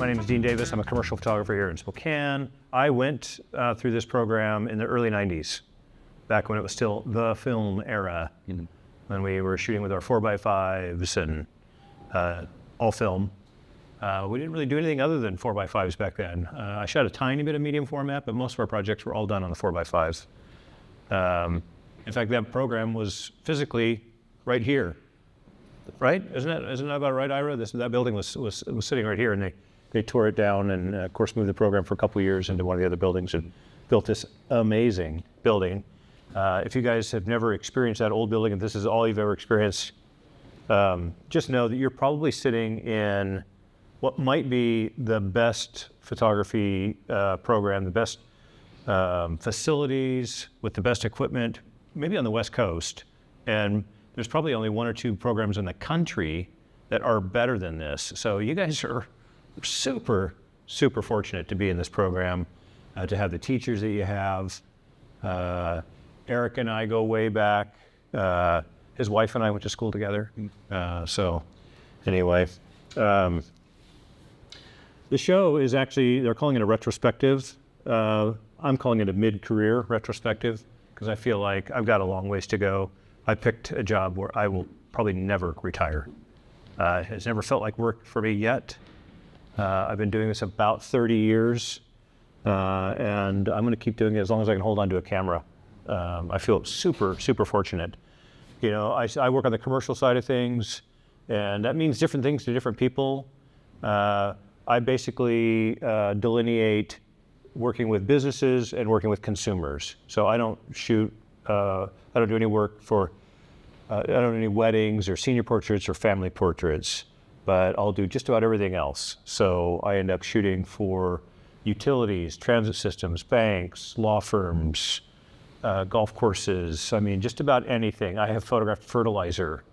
My name is Dean Davis. I'm a commercial photographer here in Spokane. I went through this program in the early 90s, back when it was still the film era, when we were shooting with our 4x5s and all film. We didn't really do anything other than 4x5s back then. I shot a tiny bit of medium format, but most of our projects were all done on the 4x5s. In fact, that program was physically right here, right? Isn't that about right, Ira? That building was sitting right here, and they tore it down and, of course, moved the program for a couple of years into one of the other buildings and built this amazing building. If you guys have never experienced that old building, and this is all you've ever experienced, just know that you're probably sitting in what might be the best photography program, the best facilities with the best equipment, maybe on the West Coast. And there's probably only one or two programs in the country that are better than this. So you guys are super, super fortunate to be in this program, to have the teachers that you have. Eric and I go way back. His wife and I went to school together. So anyway, the show is actually, they're calling it a retrospective. I'm calling it a mid-career retrospective because I feel like I've got a long ways to go. I picked a job where I will probably never retire. It's never felt like work for me yet. I've been doing this about 30 years, and I'm going to keep doing it as long as I can hold on to a camera. I feel super, super fortunate. You know, I work on the commercial side of things, and that means different things to different people. I basically delineate working with businesses and working with consumers. So I don't shoot, I don't do any work for, I don't do any weddings or senior portraits or family portraits, but I'll do just about everything else. So I end up shooting for utilities, transit systems, banks, law firms, golf courses. I mean, just about anything. I have photographed fertilizer.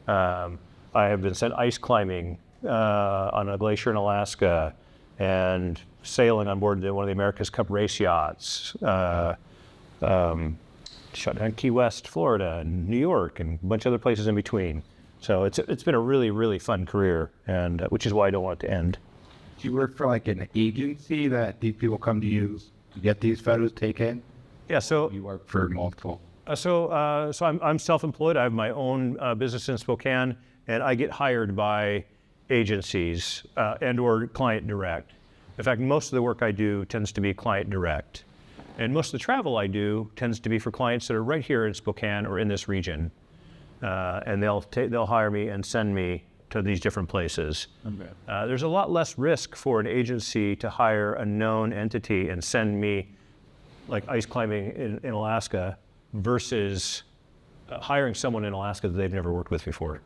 I have been sent ice climbing on a glacier in Alaska and sailing on board one of the America's Cup race yachts. Shot down Key West, Florida, and New York, and a bunch of other places in between. So it's been a really, really fun career, and which is why I don't want it to end. Do you work for like an agency that these people come to you to get these photos taken? Yeah, so you work for multiple. So I'm self-employed. I have my own business in Spokane, and I get hired by agencies and or client direct. In fact, most of the work I do tends to be client direct. And most of the travel I do tends to be for clients that are right here in Spokane or in this region. And they'll hire me and send me to these different places. Okay. There's a lot less risk for an agency to hire a known entity and send me like ice climbing in Alaska versus hiring someone in Alaska that they've never worked with before.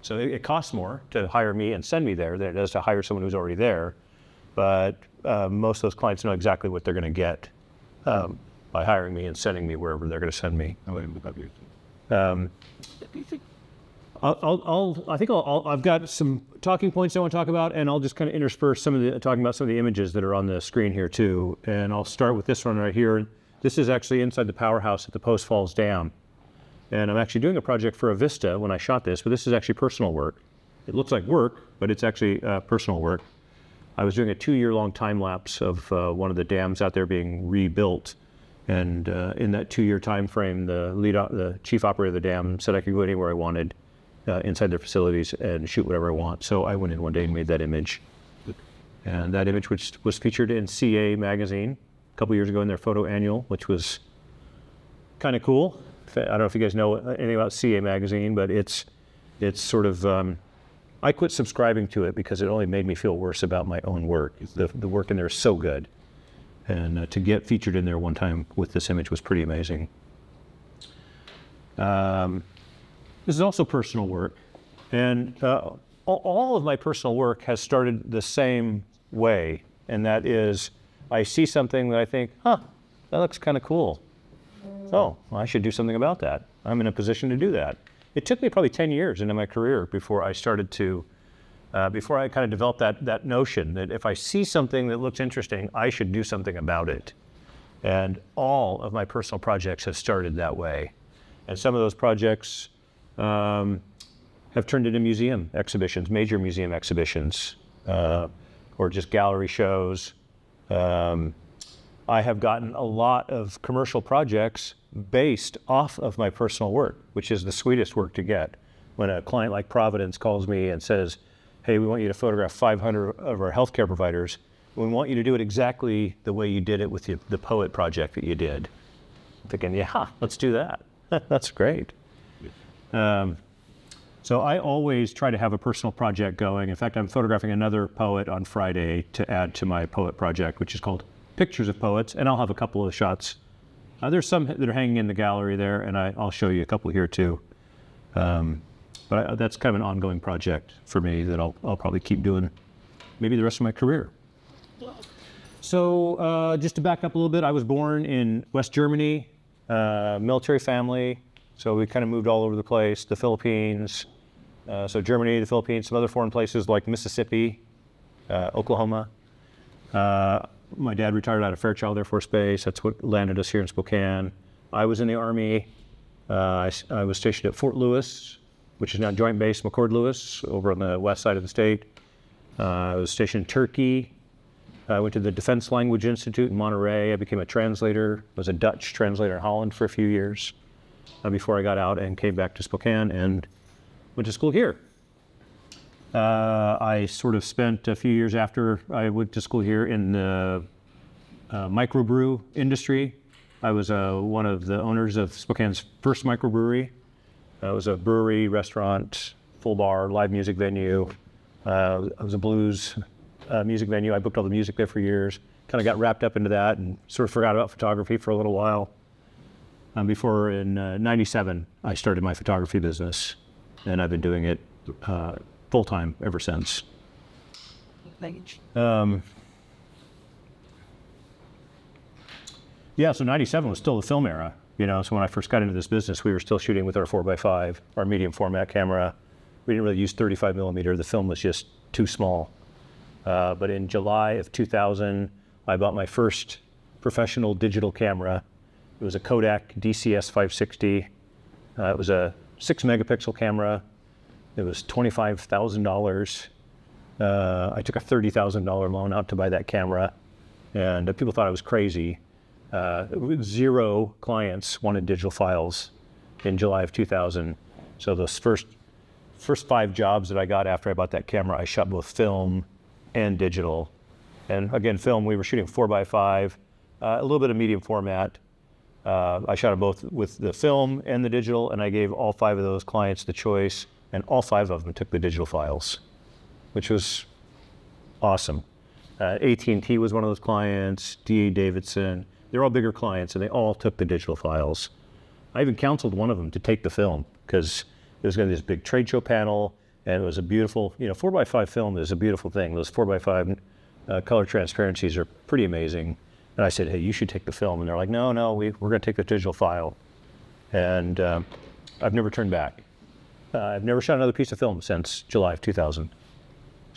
So it costs more to hire me and send me there than it does to hire someone who's already there. But most of those clients know exactly what they're going to get by hiring me and sending me wherever they're going to send me. I've got some talking points I want to talk about, and I'll just kind of intersperse talking about some of the images that are on the screen here too. And I'll start with this one right here. This is actually inside the powerhouse at the Post Falls Dam. And I'm actually doing a project for a Vista when I shot this, but this is actually personal work. It looks like work, but it's actually personal work. I was doing a 2-year-long time lapse of one of the dams out there being rebuilt. And in that 2-year time frame, the chief operator of the dam said I could go anywhere I wanted inside their facilities and shoot whatever I want. So I went in one day and made that image. And that image, which was featured in CA magazine a couple years ago in their photo annual, which was kind of cool. I don't know if you guys know anything about CA magazine, but it's sort of, I quit subscribing to it because it only made me feel worse about my own work. The work in there is so good. And to get featured in there one time with this image was pretty amazing. This is also personal work. And all of my personal work has started the same way. And that is, I see something that I think, that looks kind of cool. Oh, well, I should do something about that. I'm in a position to do that. It took me probably 10 years into my career before I started to, before I kind of developed that notion that if I see something that looks interesting, I should do something about it. And all of my personal projects have started that way. And some of those projects have turned into museum exhibitions, major museum exhibitions. or just gallery shows. I have gotten a lot of commercial projects based off of my personal work, which is the sweetest work to get. When a client like Providence calls me and says, hey, we want you to photograph 500 of our healthcare providers. We want you to do it exactly the way you did it with the poet project that you did. I'm thinking, yeah, let's do that. That's great. So I always try to have a personal project going. In fact, I'm photographing another poet on Friday to add to my poet project, which is called Pictures of Poets, and I'll have a couple of shots. There's some that are hanging in the gallery there, and I'll show you a couple here too. But that's kind of an ongoing project for me that I'll probably keep doing maybe the rest of my career. So just to back up a little bit, I was born in West Germany, military family. So we kind of moved all over the place, the Philippines. So Germany, the Philippines, some other foreign places like Mississippi, Oklahoma. My dad retired out of Fairchild Air Force Base. That's what landed us here in Spokane. I was in the Army. I was stationed at Fort Lewis, which is now Joint Base McCord-Lewis over on the west side of the state. I was stationed in Turkey. I went to the Defense Language Institute in Monterey. I became a translator. I was a Dutch translator in Holland for a few years before I got out and came back to Spokane and went to school here. I sort of spent a few years after I went to school here in the microbrew industry. I was one of the owners of Spokane's first microbrewery. It was a brewery, restaurant, full bar, live music venue. It was a blues music venue. I booked all the music there for years. Kind of got wrapped up into that and sort of forgot about photography for a little while. Before in '97, I started my photography business, and I've been doing it full-time ever since. Yeah, so '97 was still the film era. So when I first got into this business, we were still shooting with our 4x5, our medium format camera. We didn't really use 35 millimeter. The film was just too small. But in July of 2000, I bought my first professional digital camera. It was a Kodak DCS 560. It was a 6 megapixel camera. It was $25,000. I took a $30,000 loan out to buy that camera, and people thought I was crazy. 0 clients wanted digital files in July of 2000. So those first 5 jobs that I got after I bought that camera, I shot both film and digital. And again, film, we were shooting 4x5, a little bit of medium format. I shot it both with the film and the digital, and I gave all 5 of those clients the choice, and all 5 of them took the digital files, which was awesome. AT&T was one of those clients, D.A. Davidson. They're all bigger clients, and they all took the digital files. I even counseled one of them to take the film, because it was going to be this big trade show panel, and it was a beautiful, 4x5 film is a beautiful thing. Those 4x5 color transparencies are pretty amazing. And I said, hey, you should take the film. And they're like, no, we're going to take the digital file. And I've never turned back. I've never shot another piece of film since July of 2000.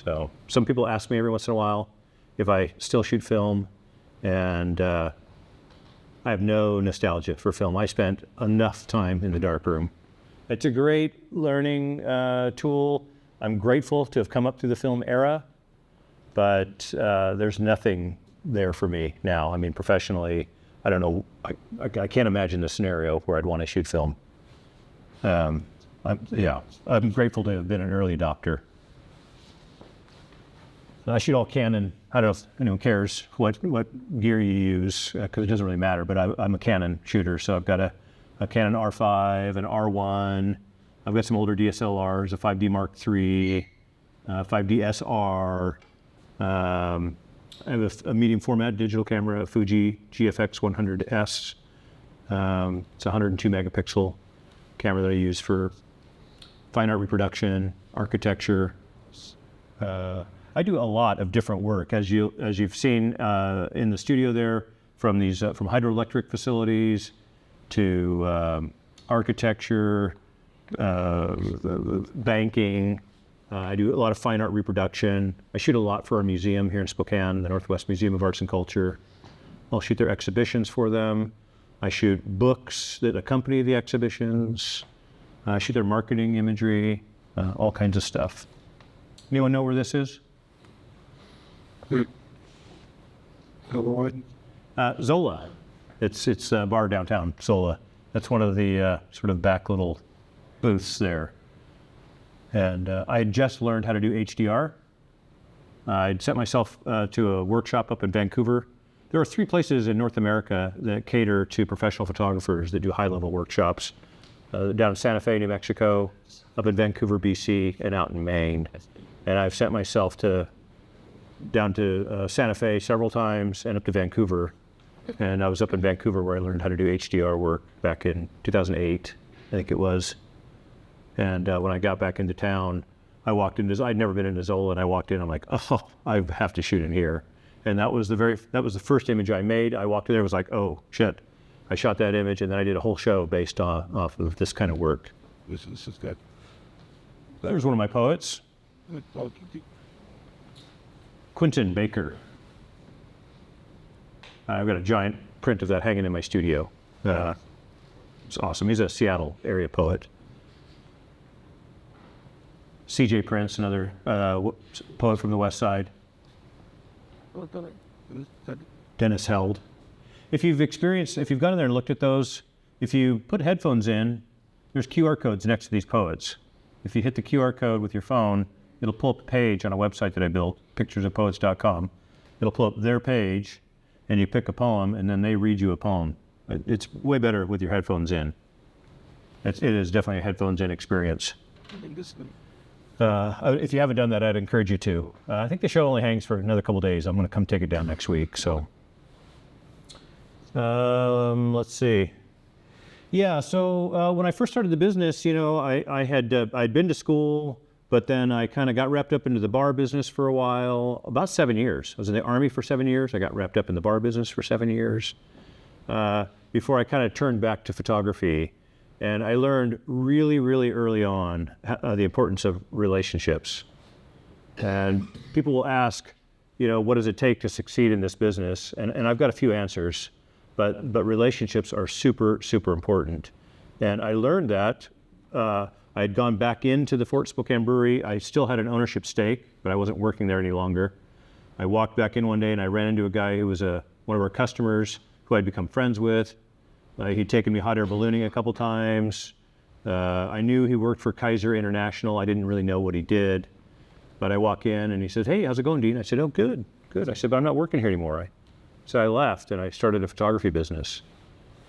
So some people ask me every once in a while if I still shoot film, and I have no nostalgia for film. I spent enough time in the darkroom. It's a great learning tool. I'm grateful to have come up through the film era, but there's nothing there for me now. I mean, professionally, I don't know. I can't imagine the scenario where I'd want to shoot film. I'm grateful to have been an early adopter. I shoot all Canon. I don't know if anyone cares what gear you use, because it doesn't really matter, but I'm a Canon shooter, so I've got a Canon R5, an R1. I've got some older DSLRs, a 5D Mark III, 5D SR. I have a medium format digital camera, a Fuji GFX 100S. It's a 102 megapixel camera that I use for fine art reproduction, architecture. I do a lot of different work, as you've seen in the studio there, from hydroelectric facilities to architecture, banking. I do a lot of fine art reproduction. I shoot a lot for our museum here in Spokane, the Northwest Museum of Arts and Culture. I'll shoot their exhibitions for them. I shoot books that accompany the exhibitions. I shoot their marketing imagery, all kinds of stuff. Anyone know where this is? Zola. It's a bar downtown, Zola. That's one of the sort of back little booths there. And I had just learned how to do HDR. I'd sent myself to a workshop up in Vancouver. There are 3 places in North America that cater to professional photographers that do high-level workshops. Down in Santa Fe, New Mexico, up in Vancouver, BC, and out in Maine. And I've sent myself down to Santa Fe several times and up to Vancouver. And I was up in Vancouver where I learned how to do HDR work back in 2008, I think it was. And when I got back into town, I walked into, I'd never been into Zola, and I walked in, I'm like, oh, I have to shoot in here. And that was the first image I made. I walked in there, was like, oh, shit. I shot that image, and then I did a whole show based off of this kind of work. This is good. There's one of my poets, Quentin Baker. I've got a giant print of that hanging in my studio. It's awesome. He's a Seattle area poet. C.J. Prince, another poet from the West Side. Dennis Held. If you've gone in there and looked at those, if you put headphones in, there's QR codes next to these poets. If you hit the QR code with your phone, it'll pull up a page on a website that I built, picturesofpoets.com. It'll pull up their page, and you pick a poem, and then they read you a poem. It's way better with your headphones in. It is definitely a headphones in experience. If you haven't done that, I'd encourage you to. I think the show only hangs for another couple days. I'm going to come take it down next week. So, let's see. Yeah. So when I first started the business, I'd been to school, but then I kind of got wrapped up into the bar business for a while. About 7 years. I was in the Army for 7 years. I got wrapped up in the bar business for 7 years before I kind of turned back to photography. And I learned really, really early on the importance of relationships. And people will ask, what does it take to succeed in this business? And I've got a few answers, but relationships are super, super important. And I learned that. I had gone back into the Fort Spokane Brewery. I still had an ownership stake, but I wasn't working there any longer. I walked back in one day and I ran into a guy who was one of our customers who I'd become friends with. He'd taken me hot air ballooning a couple times. I knew he worked for Kaiser International. I didn't really know what he did. But I walk in and he says, hey, how's it going, Dean? I said, oh, good. I said, but I'm not working here anymore. So I left and I started a photography business.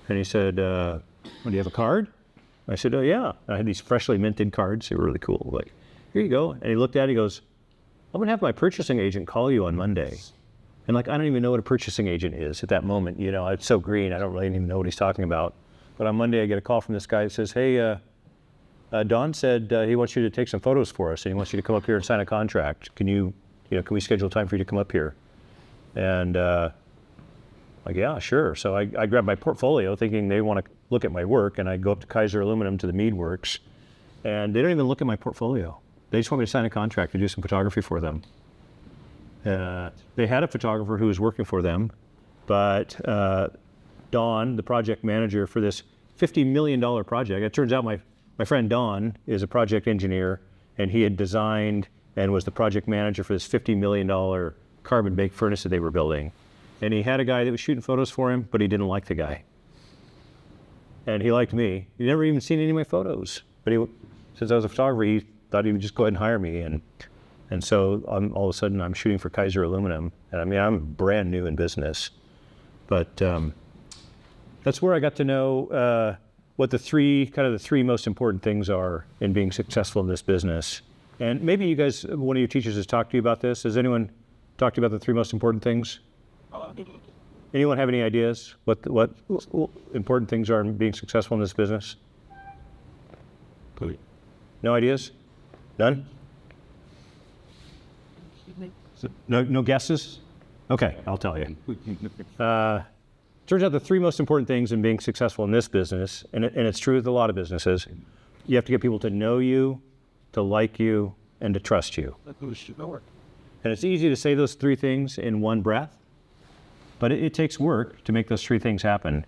And he said, do you have a card? I said, oh, yeah. I had these freshly minted cards. They were really cool. Like, here you go. And he looked at it, he goes, I'm going to have my purchasing agent call you on Monday. And I don't even know what a purchasing agent is at that moment. It's so green, I don't really even know what he's talking about. But on Monday, I get a call from this guy that says, hey, Don said he wants you to take some photos for us, and he wants you to come up here and sign a contract. Can we schedule time for you to come up here? And yeah, sure. So I grabbed my portfolio thinking they want to look at my work, and I go up to Kaiser Aluminum to the Mead Works, and they don't even look at my portfolio. They just want me to sign a contract to do some photography for them. They had a photographer who was working for them, but Don, the project manager for this $50 million project, it turns out my friend Don is a project engineer, and he had designed and was the project manager for this $50 million carbon baked furnace that they were building. And he had a guy that was shooting photos for him, but he didn't like the guy. And he liked me. He'd never even seen any of my photos. But since I was a photographer, he thought he would just go ahead and hire me. And so all of a sudden I'm shooting for Kaiser Aluminum. And I'm brand new in business. But that's where I got to know what the three most important things are in being successful in this business. And maybe you guys, one of your teachers has talked to you about this. Has anyone talked to you about the three most important things? Anyone have any ideas what important things are in being successful in this business? No ideas? None? No guesses? Okay, I'll tell you. Turns out the three most important things in being successful in this business, and it's true with a lot of businesses, you have to get people to know you, to like you, and to trust you. And it's easy to say those three things in one breath, but it takes work to make those three things happen.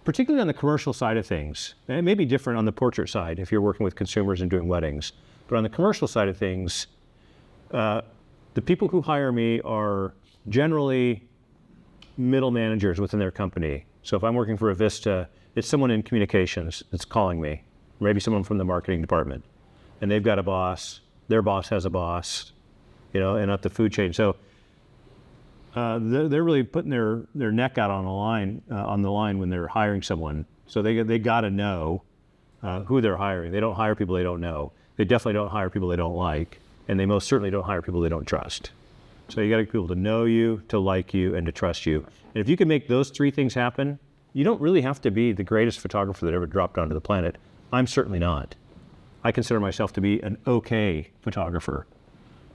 Particularly on the commercial side of things. And it may be different on the portrait side if you're working with consumers and doing weddings. But on the commercial side of things, the people who hire me are generally middle managers within their company. So if I'm working for a Vista, it's someone in communications that's calling me, maybe someone from the marketing department, and they've got a boss, their boss has a boss, and up the food chain. So they're really putting their neck out on the line when they're hiring someone. So they got to know who they're hiring. They don't hire people they don't know. They definitely don't hire people they don't like, and they most certainly don't hire people they don't trust. So you got to get people to know you, to like you, and to trust you. And if you can make those three things happen, you don't really have to be the greatest photographer that ever dropped onto the planet. I'm certainly not. I consider myself to be an okay photographer.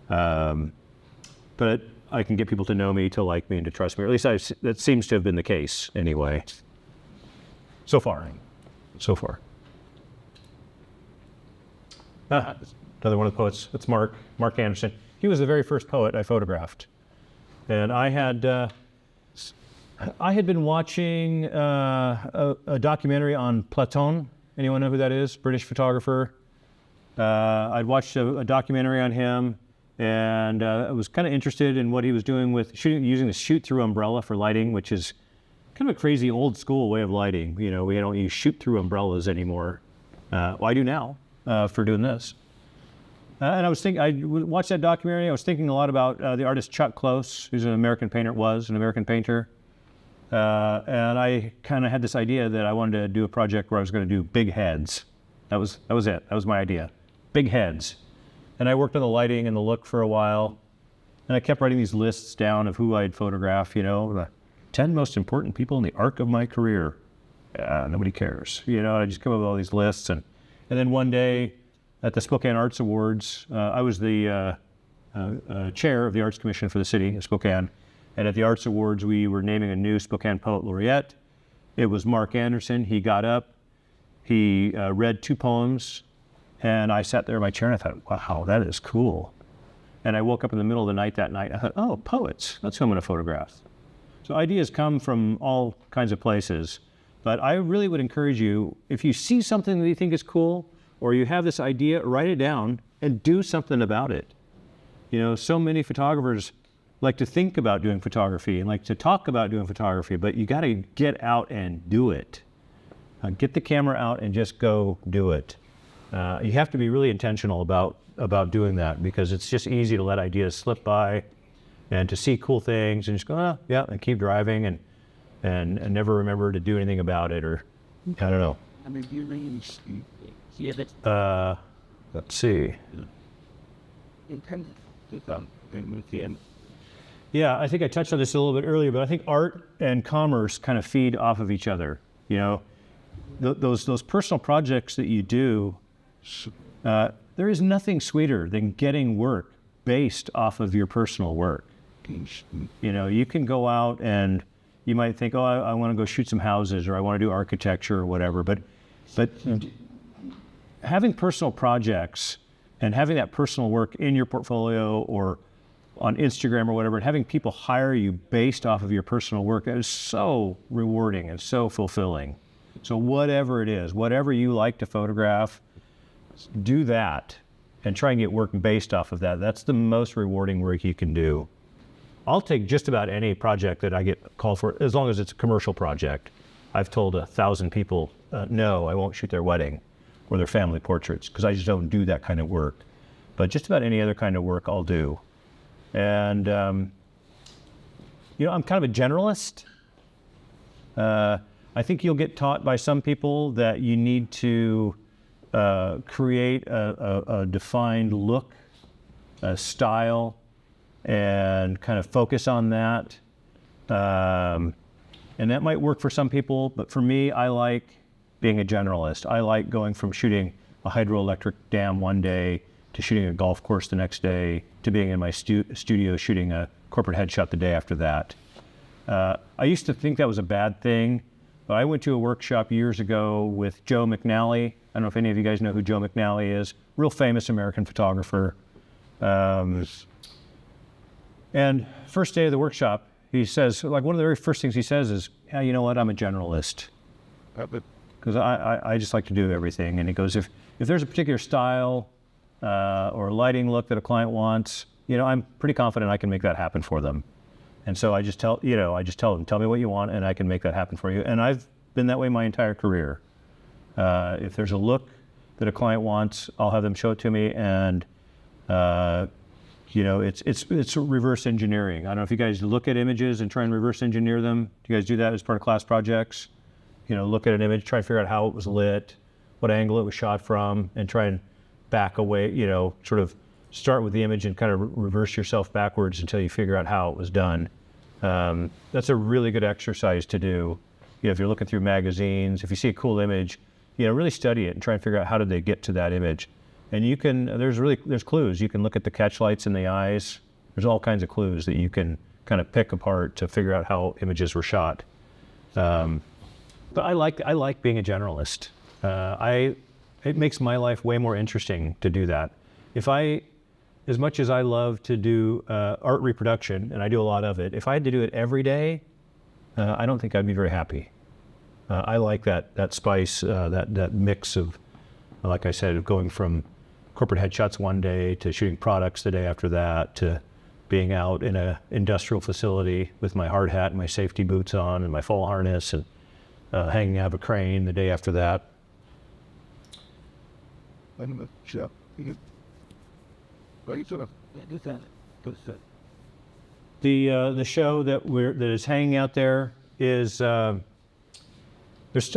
But I can get people to know me, to like me, and to trust me. Or at least that seems to have been the case anyway. So far. Another one of the poets. That's Mark Anderson. He was the very first poet I photographed. And I had been watching a documentary on Platon. Anyone know who that is? British photographer. I'd watched a documentary on him, and I was kind of interested in what he was doing with using the shoot-through umbrella for lighting, which is kind of a crazy old-school way of lighting. We don't use shoot-through umbrellas anymore. Well, I do now for doing this. And I watched that documentary. I was thinking a lot about the artist Chuck Close, who's an American painter, and I kind of had this idea that I wanted to do a project where I was going to do big heads. That was it. That was my idea. Big heads. And I worked on the lighting and the look for a while, and I kept writing these lists down of who I'd photograph. The 10 most important people in the arc of my career. Nobody cares. I just come up with all these lists, and then one day, at the Spokane Arts Awards, I was the chair of the Arts Commission for the city of Spokane. And at the Arts Awards, we were naming a new Spokane Poet Laureate. It was Mark Anderson. He got up, he read 2 poems, and I sat there in my chair and I thought, wow, that is cool. And I woke up in the middle of the night that night. I thought, oh, poets, that's who I'm going to photograph. So ideas come from all kinds of places. But I really would encourage you, if you see something that you think is cool, or you have this idea, write it down and do something about it. So many photographers like to think about doing photography and like to talk about doing photography, but you got to get out and do it. Get the camera out and just go do it. You have to be really intentional about doing that, because it's just easy to let ideas slip by and to see cool things and just go, oh, yeah, and keep driving and never remember to do anything about it, or I don't know. Let's see. Yeah, I think I touched on this a little bit earlier, but I think art and commerce kind of feed off of each other. Those personal projects that you do, there is nothing sweeter than getting work based off of your personal work. You can go out and you might think, oh, I want to go shoot some houses, or I want to do architecture or whatever, but having personal projects and having that personal work in your portfolio or on Instagram or whatever, and having people hire you based off of your personal work, that is so rewarding and so fulfilling. So whatever it is, whatever you like to photograph, do that and try and get work based off of that. That's the most rewarding work you can do. I'll take just about any project that I get called for, as long as it's a commercial project. I've told 1,000 people, no, I won't shoot their wedding or their family portraits, because I just don't do that kind of work. But just about any other kind of work I'll do. And, I'm kind of a generalist. I think you'll get taught by some people that you need to create a defined look, a style, and kind of focus on that. And that might work for some people, but for me, I like being a generalist. I like going from shooting a hydroelectric dam one day to shooting a golf course the next day to being in my studio shooting a corporate headshot the day after that. I used to think that was a bad thing, but I went to a workshop years ago with Joe McNally. I don't know if any of you guys know who Joe McNally is. Real famous American photographer. And first day of the workshop, he says, one of the very first things he says is, yeah, you know what, I'm a generalist. Because I just like to do everything. And he goes, if there's a particular style or lighting look that a client wants, I'm pretty confident I can make that happen for them. And so I just tell them, tell me what you want, and I can make that happen for you. And I've been that way my entire career. If there's a look that a client wants, I'll have them show it to me, and it's reverse engineering. I don't know if you guys look at images and try and reverse engineer them. Do you guys do that as part of class projects? Look at an image, try to figure out how it was lit, what angle it was shot from, and try and back away, sort of start with the image and kind of reverse yourself backwards until you figure out how it was done. That's a really good exercise to do. If you're looking through magazines, if you see a cool image, really study it and try and figure out how did they get to that image. And there's clues. You can look at the catch lights in the eyes. There's all kinds of clues that you can kind of pick apart to figure out how images were shot. But I like being a generalist. It makes my life way more interesting to do that. As much as I love to do art reproduction, and I do a lot of it, if I had to do it every day, I don't think I'd be very happy. I like that spice, that mix of, like I said, of going from corporate headshots one day to shooting products the day after that to being out in an industrial facility with my hard hat and my safety boots on and my full harness and hanging out of a crane the day after that. The show that is hanging out there is I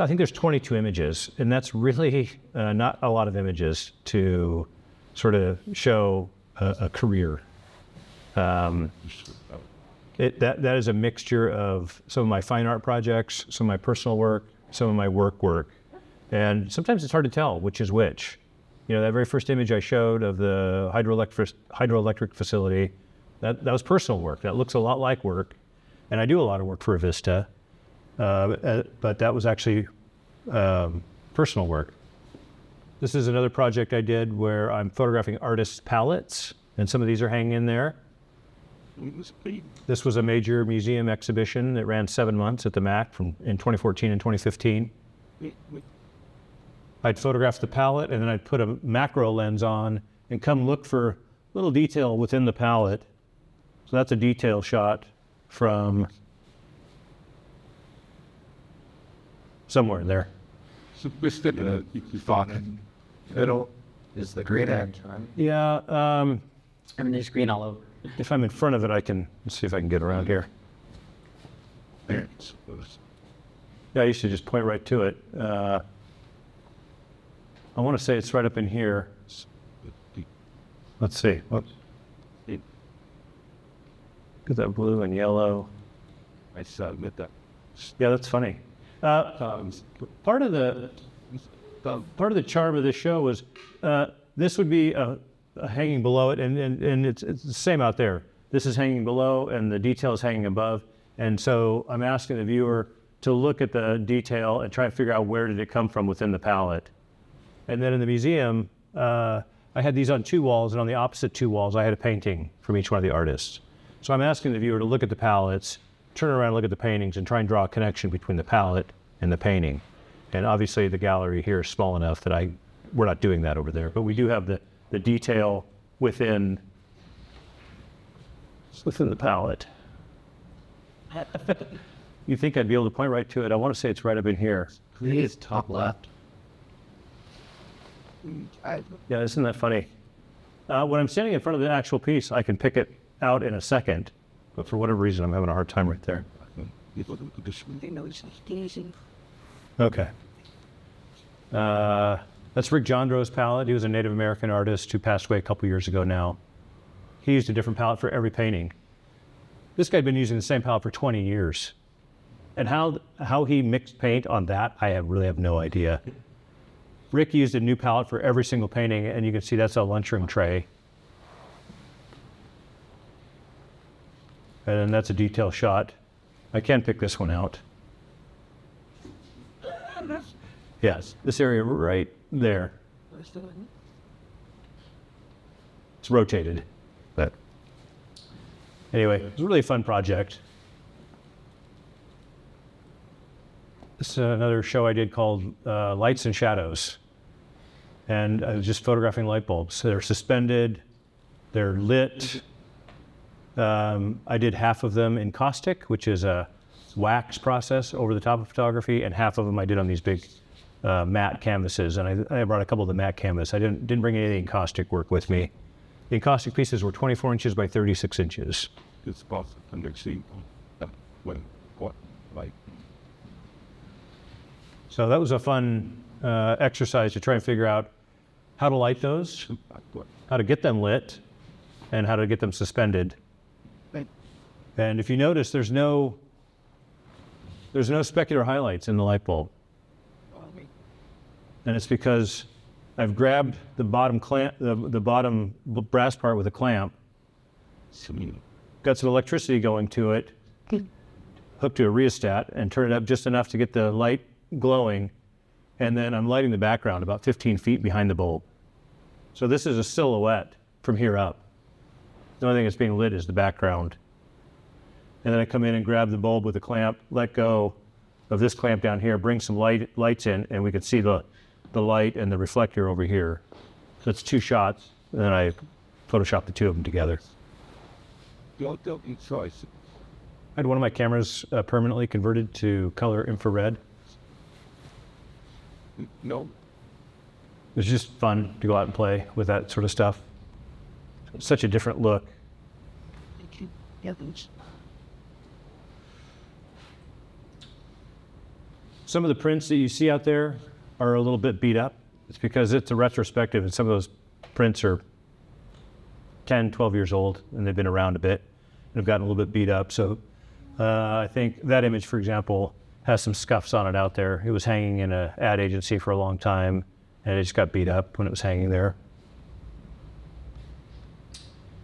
think there's 22 images, and that's really not a lot of images to sort of show a career. That is a mixture of some of my fine art projects, some of my personal work, some of my work, and sometimes it's hard to tell which is which. That very first image I showed of the hydroelectric facility, that was personal work. That looks a lot like work, and I do a lot of work for Avista. But that was actually personal work. This is another project I did where I'm photographing artists' palettes, and some of these are hanging in there. This was a major museum exhibition that ran 7 months at the MAC in 2014 and 2015. I'd photograph the palette, and then I'd put a macro lens on and come look for little detail within the palette. So that's a detail shot from somewhere in there. Is the green act? Yeah. There's green all over. If I'm in front of it, let's see if I can get around here. Yeah, I used to just point right to it. I want to say it's right up in here. Let's see. Whoops. Look at that blue and yellow. I submit that. Yeah, that's funny. Part of the charm of this show was this would be hanging below it, and it's the same out there. This is hanging below, and the detail is hanging above. And so I'm asking the viewer to look at the detail and try and figure out where did it come from within the palette. And then in the museum, I had these on 2 walls, and on the opposite 2 walls, I had a painting from each one of the artists. So I'm asking the viewer to look at the palettes, turn around and look at the paintings, and try and draw a connection between the palette and the painting. And obviously the gallery here is small enough that we're not doing that over there, but we do have the detail within the palette. You think I'd be able to point right to it? I want to say it's right up in here. Please, top left. Yeah, isn't that funny? When I'm standing in front of the actual piece, I can pick it out in a second, but for whatever reason, I'm having a hard time right there. Okay. That's Rick Jandro's palette. He was a Native American artist who passed away a couple years ago now. He used a different palette for every painting. This guy had been using the same palette for 20 years. And how he mixed paint on that, I really have no idea. Rick used a new palette for every single painting, and you can see that's a lunchroom tray. And then that's a detail shot. I can pick this one out. Yes, this area right there. It's rotated. But anyway, it was a really fun project. This is another show I did called Lights and Shadows. And I was just photographing light bulbs. They're suspended, they're lit, I did half of them in caustic, which is a wax process over the top of photography, and half of them I did on these big matte canvases. And I brought a couple of the matte canvas. I didn't bring any caustic work with me. The encaustic pieces were 24 inches by 36 inches. It's possible to understand when what like So that was a fun exercise to try and figure out how to light those, how to get them lit, and how to get them suspended. And if you notice, there's no specular highlights in the light bulb. And it's because I've grabbed the bottom clamp, the bottom brass part with a clamp, got some electricity going to it, hooked to a rheostat, and turn it up just enough to get the light glowing. And then I'm lighting the background about 15 feet behind the bulb. So this is a silhouette from here up. The only thing that's being lit is the background. And then I come in and grab the bulb with the clamp, let go of this clamp down here, bring some lights in, and we can see the light and the reflector over here. So it's 2 shots, and then I Photoshop the 2 of them together. don't choice. I had one of my cameras permanently converted to color infrared. No, It was just fun to go out and play with that sort of stuff. Such a different look. Some of the prints that you see out there are a little bit beat up. It's because it's a retrospective, and some of those prints are 10, 12 years old, and they've been around a bit and have gotten a little bit beat up. So I think that image, for example, has some scuffs on it out there. It was hanging in an ad agency for a long time, and it just got beat up when it was hanging there.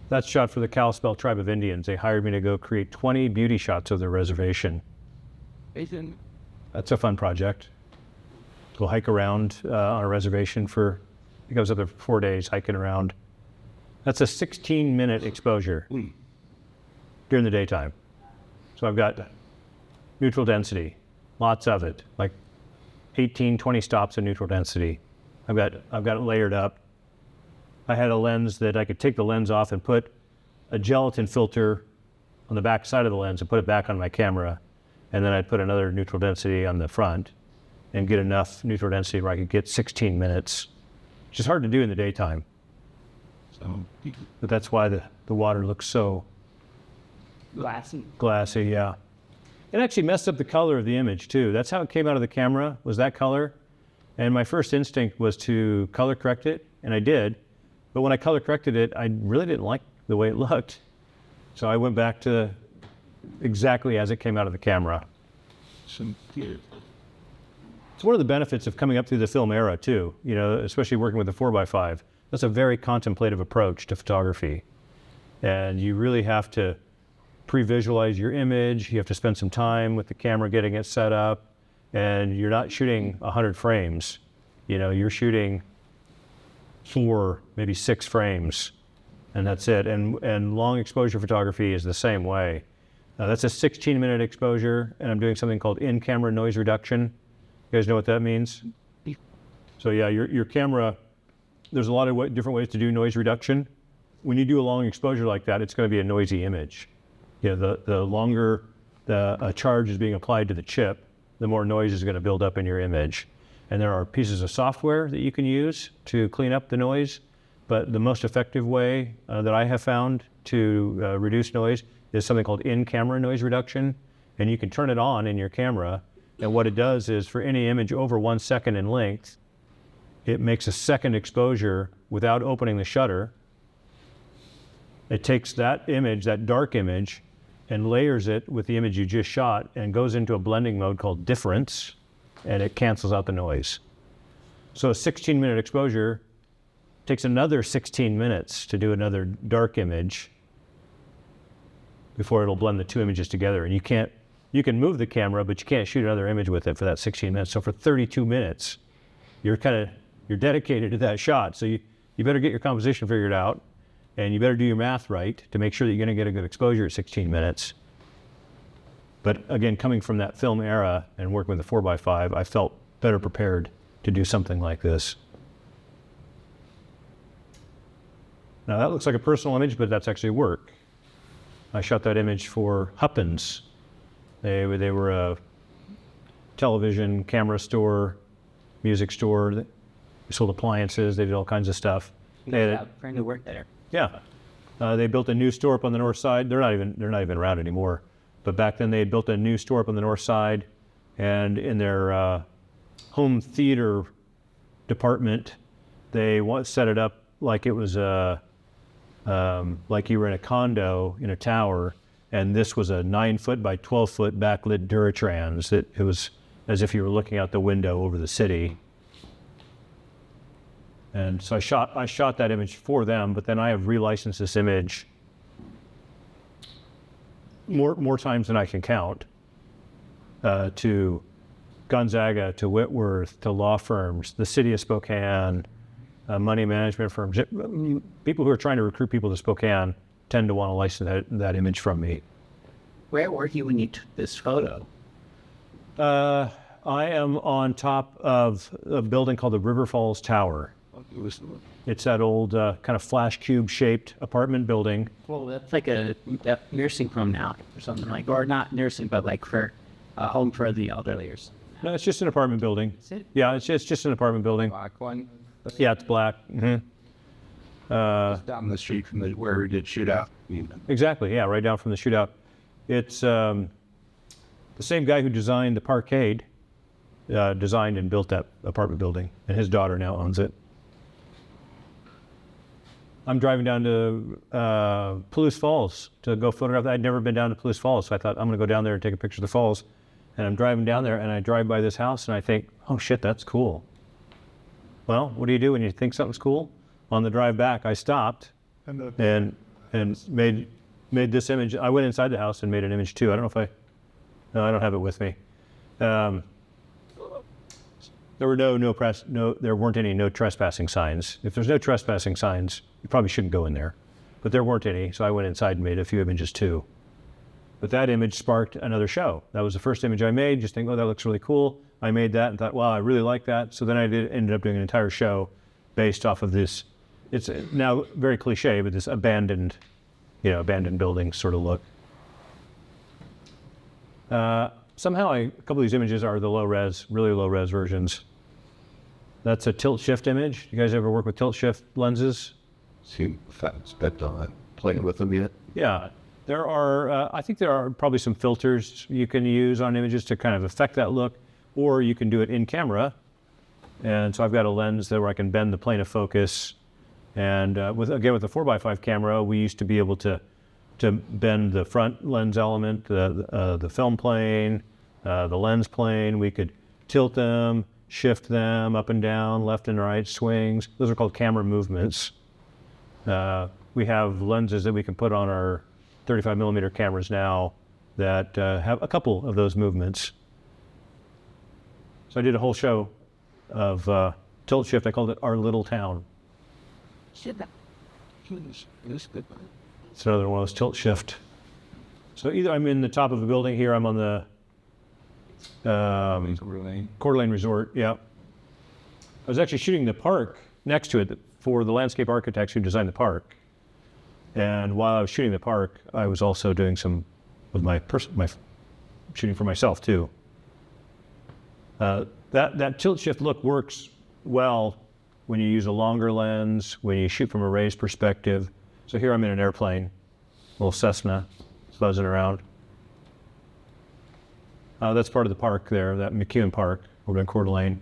That's shot for the Kalispel Tribe of Indians. They hired me to go create 20 beauty shots of their reservation. Asian. That's a fun project. Go hike around on a reservation for, I think I was up there for 4 days hiking around. That's a 16-minute exposure during the daytime. So I've got neutral density, lots of it, like 18, 20 stops of neutral density. I've got it layered up. I had a lens that I could take the lens off and put a gelatin filter on the back side of the lens and put it back on my camera. And then I'd put another neutral density on the front and get enough neutral density where I could get 16 minutes, which is hard to do in the daytime. So But that's why the water looks so glassy, yeah. It actually messed up the color of the image too. That's how it came out of the camera, was that color. And my first instinct was to color correct it, and I did. But when I color corrected it, I really didn't like the way it looked. So I went back to exactly as it came out of the camera. some here. It's one of the benefits of coming up through the film era too, you know, especially working with the 4x5. That's a very contemplative approach to photography. And you really have to pre-visualize your image. You have to spend some time with the camera getting it set up. And you're not shooting 100 frames. You know, you're shooting 4, maybe 6 frames, and that's it. And long exposure photography is the same way. That's a 16-minute exposure, and I'm doing something called in-camera noise reduction. You guys know what that means? So yeah, your camera, there's a lot of different ways to do noise reduction. When you do a long exposure like that, it's going to be a noisy image. You know, the longer a charge is being applied to the chip, the more noise is going to build up in your image. And there are pieces of software that you can use to clean up the noise, but the most effective way that I have found to reduce noise is something called in-camera noise reduction. And you can turn it on in your camera, and what it does is for any image over 1 second in length, it makes a second exposure without opening the shutter. It takes that image, that dark image, and layers it with the image you just shot and goes into a blending mode called difference, and it cancels out the noise. So a 16-minute exposure takes another 16 minutes to do another dark image before it'll blend the 2 images together. And you can move the camera, but you can't shoot another image with it for that 16 minutes. So for 32 minutes, you're dedicated to that shot. So you better get your composition figured out, and you better do your math right to make sure that you're going to get a good exposure at 16 minutes. But again, coming from that film era and working with the 4x5, I felt better prepared to do something like this. Now that looks like a personal image, but that's actually work. I shot that image for Huppins. They were a television, camera store, music store. They sold appliances. They did all kinds of stuff. They had a friend who worked there. Yeah. They built a new store up on the north side. They're not even around anymore. But back then they had built a new store up on the north side, and in their home theater department, they set it up like it was like you were in a condo in a tower, and this was a 9-foot by 12-foot backlit Duratrans. It was as if you were looking out the window over the city. And so I shot that image for them, but then I have relicensed this image more times than I can count to Gonzaga, to Whitworth, to law firms, the city of Spokane, money management firms. People who are trying to recruit people to Spokane tend to want to license that image from me. Where were you when you took this photo? I am on top of a building called the River Falls Tower. It's that old kind of flash cube shaped apartment building. Well, that's like a nursing home now or something like, or not nursing, but like for a home for the elderly or something. No, it's just an apartment building. Is it? Yeah, it's just an apartment building. Black one. Yeah, it's black. Down the street from where we did shootout. Exactly, yeah, right down from the shootout. It's the same guy who designed the Parkade, designed and built that apartment building, and his daughter now owns it. I'm driving down to Palouse Falls to go photograph. I'd never been down to Palouse Falls, so I thought I'm going to go down there and take a picture of the falls. And I'm driving down there, and I drive by this house, and I think, oh shit, that's cool. Well, what do you do when you think something's cool? On the drive back, I stopped and made this image. I went inside the house and made an image too. I don't know if no, I don't have it with me. There were there weren't any no trespassing signs. If there's no trespassing signs, you probably shouldn't go in there. But there weren't any, so I went inside and made a few images too. But that image sparked another show. That was the first image I made. Just think, oh, that looks really cool. I made that and thought, wow, I really like that. So then I ended up doing an entire show based off of this. It's now very cliche, but this abandoned building sort of look. Somehow a couple of these images are the really low res versions. That's a tilt shift image. You guys ever work with tilt shift lenses? See if that's bet on playing with them yet. Yeah. There are, I think there are probably some filters you can use on images to kind of affect that look, or you can do it in camera. And so I've got a lens there where I can bend the plane of focus. And with the 4x5 camera, we used to be able to bend the front lens element, the film plane, the lens plane. We could tilt them, shift them up and down, left and right, swings. Those are called camera movements. We have lenses that we can put on our 35 millimeter cameras now that have a couple of those movements. So I did a whole show of tilt shift. I called it Our Little Town. It's another one of those tilt shift. So either I'm in the top of a building here, I'm on the Coeur d'Alene Resort, yeah. I was actually shooting the park next to it for the landscape architects who designed the park. And while I was shooting the park, I was also doing some with my shooting for myself too. That tilt shift look works well when you use a longer lens, when you shoot from a raised perspective. So here I'm in an airplane, a little Cessna, buzzing around. That's part of the park there, that McEwen Park over in Coeur d'Alene.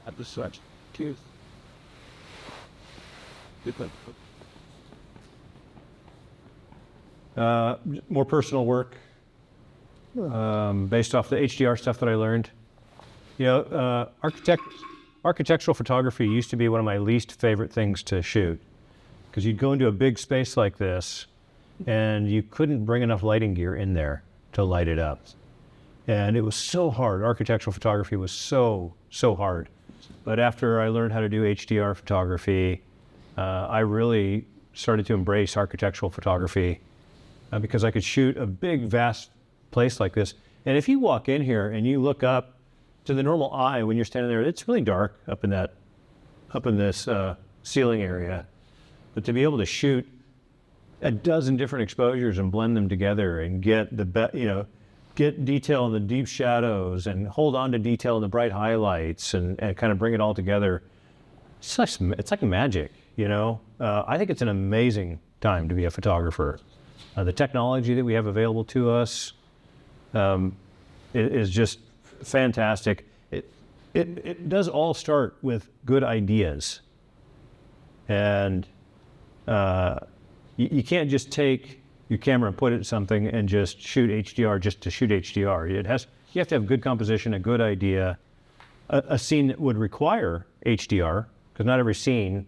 At the switch. More personal work based off the HDR stuff that I learned. You know, architectural photography used to be one of my least favorite things to shoot because you'd go into a big space like this and you couldn't bring enough lighting gear in there to light it up. And it was so hard. Architectural photography was so hard. But after I learned how to do HDR photography, I really started to embrace architectural photography because I could shoot a big, vast place like this. And if you walk in here and you look up to the normal eye when you're standing there, it's really dark up in that up in this ceiling area, but to be able to shoot a dozen different exposures and blend them together and get get detail in the deep shadows and hold on to detail in the bright highlights and kind of bring it all together. It's like magic, I think it's an amazing time to be a photographer. The technology that we have available to us is just fantastic. It does all start with good ideas. And you can't just take your camera and put it in something and just shoot HDR just to shoot HDR. You have to have good composition, a good idea, a scene that would require HDR, because not every scene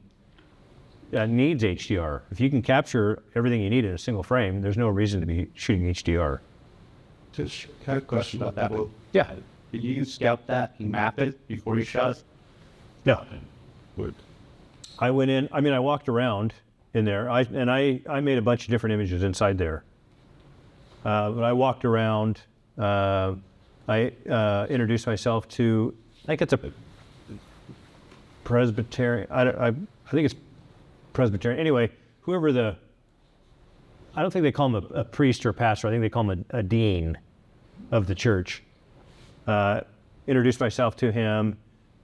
needs HDR. If you can capture everything you need in a single frame, there's no reason to be shooting HDR. Just kind of question about that. Well, Yeah. did you scout that and map it before you shot? No. Good. I went in, I walked around in there, I made a bunch of different images inside there. But I walked around, I introduced myself to, I think it's a Presbyterian, I think it's Presbyterian. Anyway, whoever I don't think they call him a priest or a pastor, I think they call him a dean of the church. Introduced myself to him,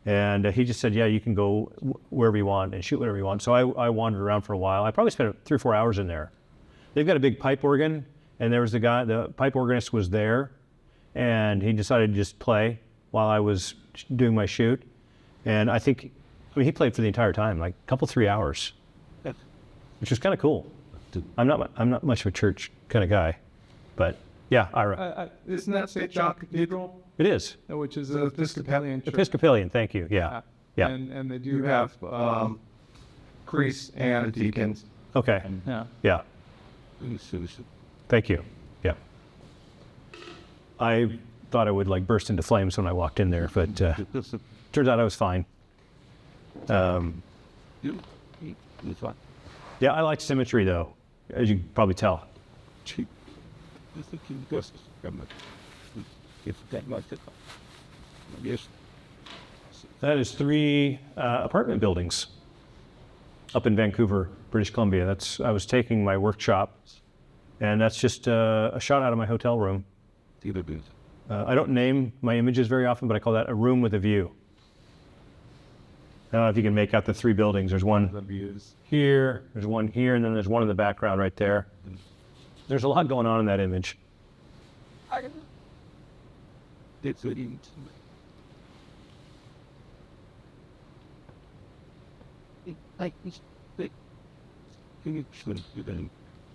and he just said, yeah, you can go wherever you want and shoot whatever you want. So I wandered around for a while. I probably spent 3 or 4 hours in there. They've got a big pipe organ, and there was the pipe organist was there, and he decided to just play while I was doing my shoot. And he played for the entire time, like a couple, 3 hours, which was kind of cool. I'm not much of a church kind of guy, but yeah, Ira. Isn't that St. John Cathedral, It is. which is an Episcopalian church? Episcopalian, thank you, yeah. Yeah. And they do have priests and deacons. Okay, Yeah. yeah, thank you, yeah. I thought I would like burst into flames when I walked in there, but turns out I was fine. Yeah, I like symmetry though, as you can probably tell. Yes. That is 3 apartment buildings up in Vancouver, British Columbia. I was taking my workshop, and that's just a shot out of my hotel room. I don't name my images very often, but I call that a room with a view. I don't know if you can make out the 3 buildings. There's one here, there's one here, and then there's one in the background right there. There's a lot going on in that image. One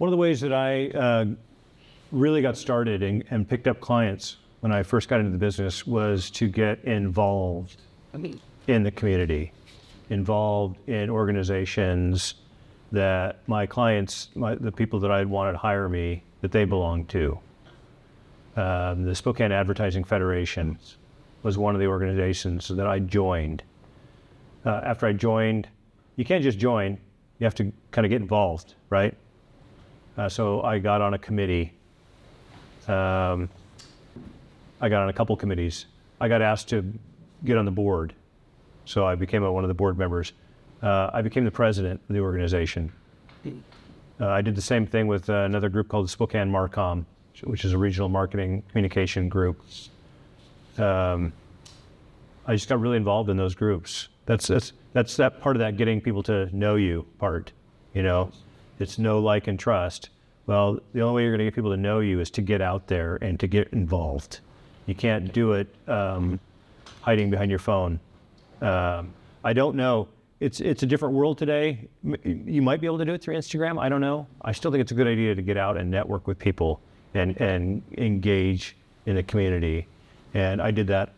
of the ways that I really got started and picked up clients when I first got into the business was to get involved in the community, involved in organizations that my clients, the people that I'd wanted to hire me, that they belonged to. The Spokane Advertising Federation was one of the organizations that I joined. After I joined, you can't just join, you have to kind of get involved, right? So I got on a committee. I got on a couple committees. I got asked to get on the board, so I became one of the board members. I became the president of the organization. I did the same thing with another group called the Spokane Marcom, which is a regional marketing communication group. I just got really involved in those groups. That's that part of that getting people to know you part, It's know, like, and trust. Well, the only way you're going to get people to know you is to get out there and to get involved. You can't do it hiding behind your phone. I don't know. It's a different world today. You might be able to do it through Instagram. I don't know. I still think it's a good idea to get out and network with people and engage in the community. And I did that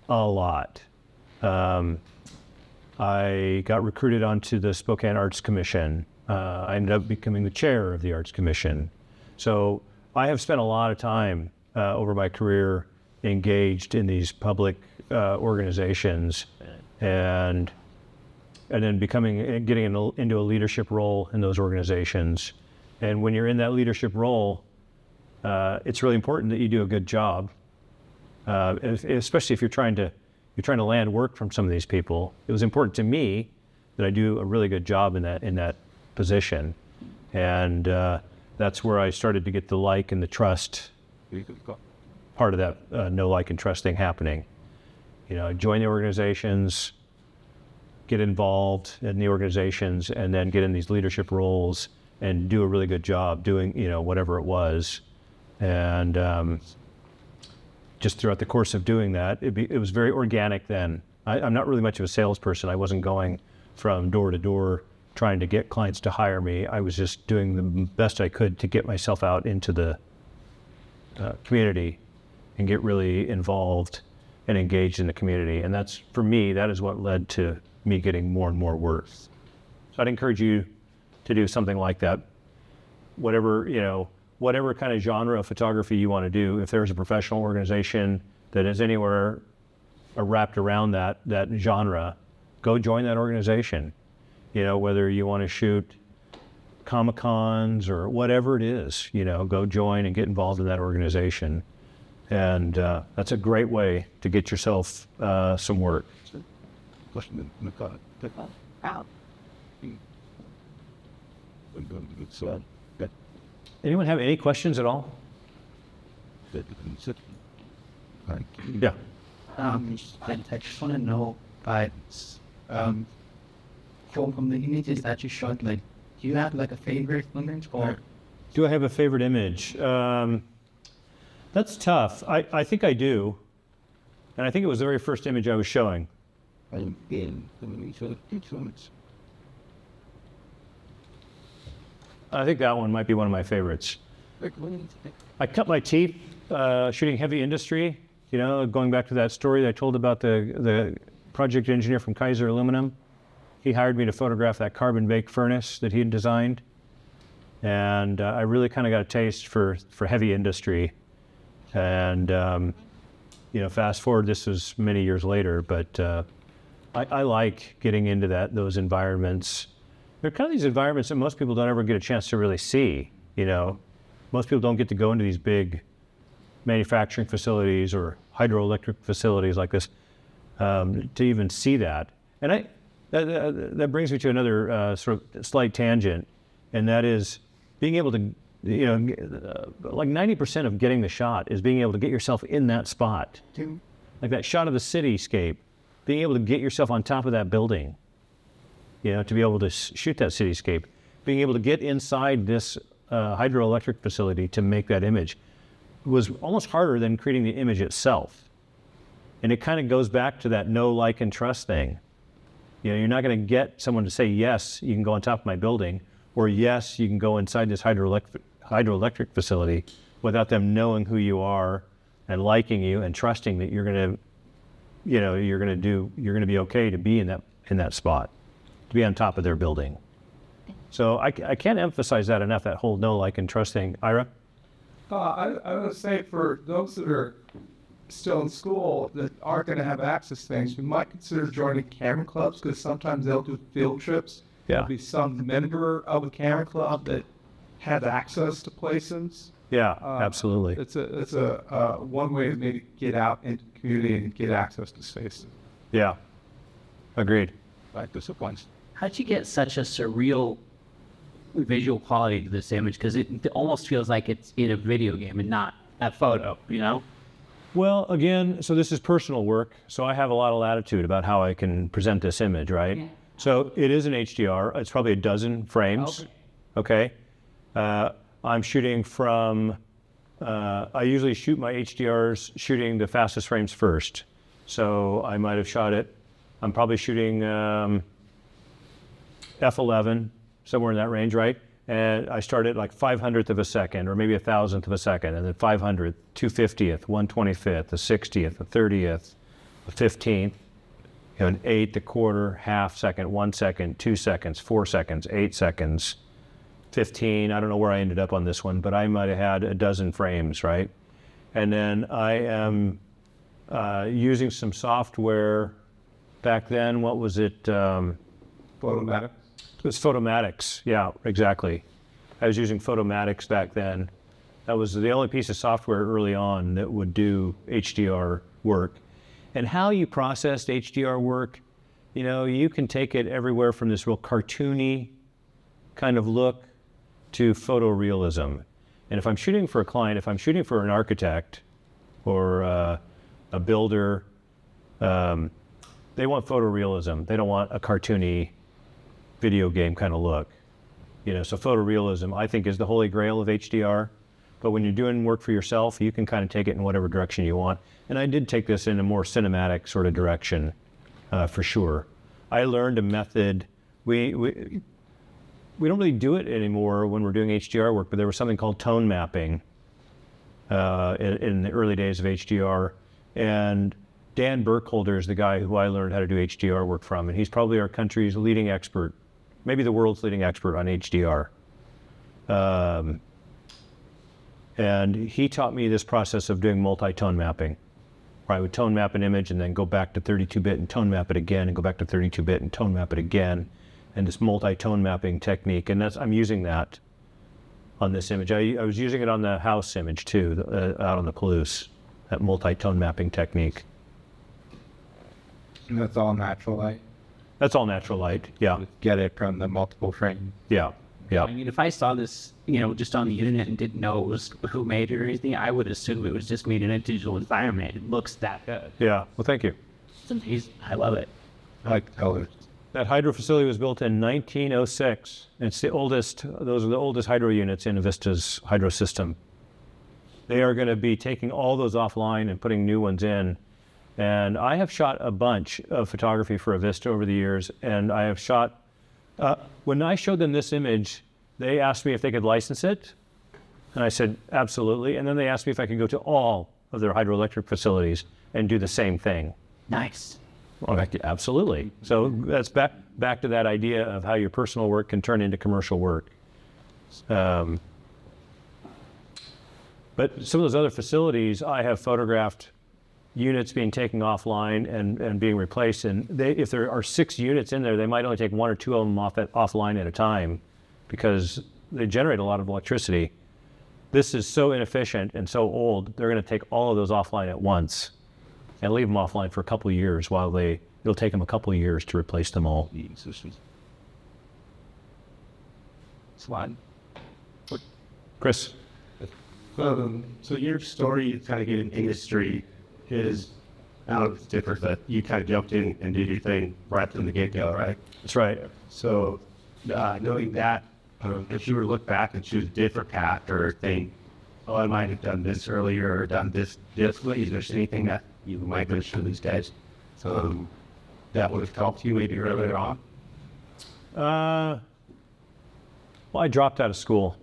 a lot. I got recruited onto the Spokane Arts Commission. I ended up becoming the chair of the Arts Commission. So I have spent a lot of time over my career engaged in these public organizations and then getting into a leadership role in those organizations. And when you're in that leadership role, it's really important that you do a good job, especially if you're trying to land work from some of these people. It was important to me that I do a really good job in that position. And that's where I started to get the like and the trust part of that know, like, and trust thing happening. You know, join the organizations, get involved in the organizations, and then get in these leadership roles and do a really good job doing, you know, whatever it was. And just throughout the course of doing that, it was very organic then. I'm not really much of a salesperson. I wasn't going from door to door trying to get clients to hire me. I was just doing the best I could to get myself out into the community and get really involved and engaged in the community. And that's, for me, that is what led to me getting more and more work. So I'd encourage you to do something like that. Whatever, you know, whatever kind of genre of photography you want to do, if there's a professional organization that is anywhere wrapped around that genre, go join that organization. You know, whether you want to shoot Comic-Cons or whatever it is, you know, go join and get involved in that organization. And that's a great way to get yourself some work. Anyone have any questions at all? Yeah. I just want to know, from the images that you shot, like, do you have like a favorite image, or? Do I have a favorite image? That's tough. I think I do. And I think it was the very first image I was showing. I think that one might be one of my favorites. I cut my teeth shooting heavy industry, you know, going back to that story that I told about the project engineer from Kaiser Aluminum. He hired me to photograph that carbon bake furnace that he had designed. And I really kind of got a taste for heavy industry. And, you know, fast forward, this was many years later, but I like getting into those environments. They're kind of these environments that most people don't ever get a chance to really see, you know. Most people don't get to go into these big manufacturing facilities or hydroelectric facilities like this to even see that. And that brings me to another sort of slight tangent, and that is being able to, you know, like 90% of getting the shot is being able to get yourself in that spot. Like that shot of the cityscape, being able to get yourself on top of that building, you know, to be able to shoot that cityscape, being able to get inside this hydroelectric facility to make that image was almost harder than creating the image itself. And it kind of goes back to that know, like, and trust thing. You know, you're not going to get someone to say, yes, you can go on top of my building, or yes, you can go inside this hydroelectric facility without them knowing who you are and liking you and trusting that you're going to, you know, you're going to be okay to be in that spot, to be on top of their building. So I can't emphasize that enough, that whole know, like, and trust thing. Ira? I would say for those that are still in school that aren't going to have access to things, we might consider joining camera clubs, because sometimes they'll do field trips. Yeah. There'll be some member of a camera club that has access to places. Yeah, absolutely. It's a one way to maybe get out into the community and get access to spaces. Yeah, agreed. How'd you get such a surreal visual quality to this image? Because it almost feels like it's in a video game and not a photo, you know? Well, again, so this is personal work, so I have a lot of latitude about how I can present this image, right? Yeah. So it is an HDR. It's probably a dozen frames. Okay. I'm shooting from, I usually shoot my HDRs shooting the fastest frames first. So I might have shot it. I'm probably shooting F11, somewhere in that range, right? And I start at like 500th of a second, or maybe 1,000th of a second, and then 500th, 250th, 125th, a 60th, a 30th, a 15th, you know, an eighth, a quarter, half second, 1 second, 2 seconds, 4 seconds, 8 seconds, 15. I don't know where I ended up on this one, but I might have had a dozen frames, right? And then I am using some software back then. What was it? Photomatic. It was Photomatics. Yeah, exactly. I was using Photomatics back then. That was the only piece of software early on that would do HDR work. And how you processed HDR work, you know, you can take it everywhere from this real cartoony kind of look to photorealism. And if I'm shooting for a client, if I'm shooting for an architect or a builder, they want photorealism. They don't want a cartoony video game kind of look. You know, so photorealism, I think, is the holy grail of HDR. But when you're doing work for yourself, you can kind of take it in whatever direction you want. And I did take this in a more cinematic sort of direction, for sure. I learned a method. We don't really do it anymore when we're doing HDR work, but there was something called tone mapping in the early days of HDR. And Dan Burkholder is the guy who I learned how to do HDR work from, and he's probably our country's leading expert, maybe the world's leading expert on HDR. And he taught me this process of doing multi-tone mapping, where I would tone map an image and then go back to 32-bit and tone map it again, and go back to 32-bit and tone map it again, and this multi-tone mapping technique. And I'm using that on this image. I was using it on the house image too, out on the Palouse, that multi-tone mapping technique. And that's all natural light. That's all natural light, yeah. Get it from the multiple frames. Yeah, yeah. I mean, if I saw this, you know, just on the internet and didn't know it was who made it or anything, I would assume it was just made in a digital environment. It looks that good. Yeah, well, thank you. It's amazing. I love it. I like the colors. That hydro facility was built in 1906. It's the oldest, those are the oldest hydro units in Avista's hydro system. They are going to be taking all those offline and putting new ones in. And I have shot a bunch of photography for Avista over the years, and I have shot, when I showed them this image, they asked me if they could license it, and I said, absolutely. And then they asked me if I could go to all of their hydroelectric facilities and do the same thing. Nice. Well, absolutely. So that's back to that idea of how your personal work can turn into commercial work. But some of those other facilities, I have photographed units being taken offline and being replaced. And if there are 6 units in there, they might only take 1 or 2 of them offline at a time because they generate a lot of electricity. This is so inefficient and so old, they're going to take all of those offline at once and leave them offline for a couple of years while it'll take them a couple of years to replace them all. Slide. Chris? So your story, kind of getting industry, is different, that you kind of jumped in and did your thing right from the get-go, right? That's right. So knowing that, if you were to look back and choose a different path or think, oh, I might have done this earlier or done this differently, is there anything that you might wish for these guys that would have helped you maybe earlier on? Well, I dropped out of school.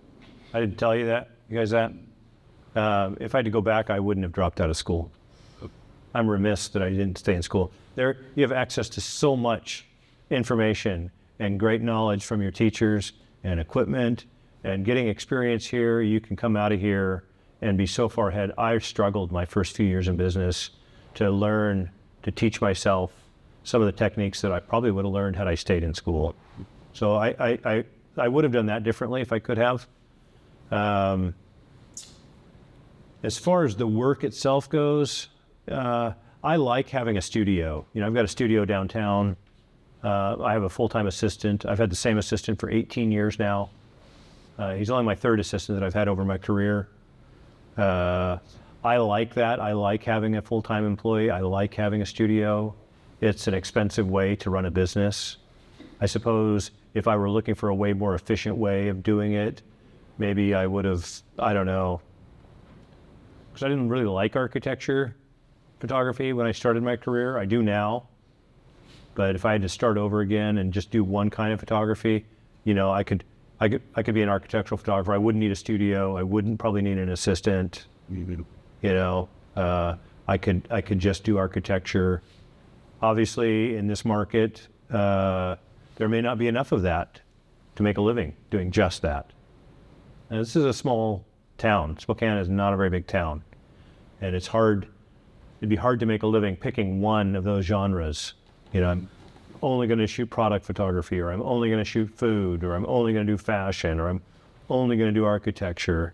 I didn't tell you guys that. If I had to go back, I wouldn't have dropped out of school. I'm remiss that I didn't stay in school. There, you have access to so much information and great knowledge from your teachers and equipment and getting experience here. You can come out of here and be so far ahead. I struggled my first few years in business to learn, to teach myself some of the techniques that I probably would have learned had I stayed in school. So I would have done that differently if I could have. As far as the work itself goes, I like having a studio. You know, I've got a studio downtown. I have a full-time assistant. I've had the same assistant for 18 years now. He's only my 3rd assistant that I've had over my career. I like that. I like having a full-time employee. I like having a studio. It's an expensive way to run a business. I suppose if I were looking for a way more efficient way of doing it, maybe I would have, I don't know, because I didn't really like architecture photography when I started my career. I do now. But if I had to start over again and just do one kind of photography, you know, I could be an architectural photographer. I wouldn't need a studio. I wouldn't probably need an assistant. You know, I could just do architecture. Obviously, in this market, there may not be enough of that to make a living doing just that. And this is a small town. Spokane is not a very big town, and it's hard. It'd be hard to make a living picking one of those genres. You know, I'm only going to shoot product photography, or I'm only going to shoot food, or I'm only going to do fashion, or I'm only going to do architecture.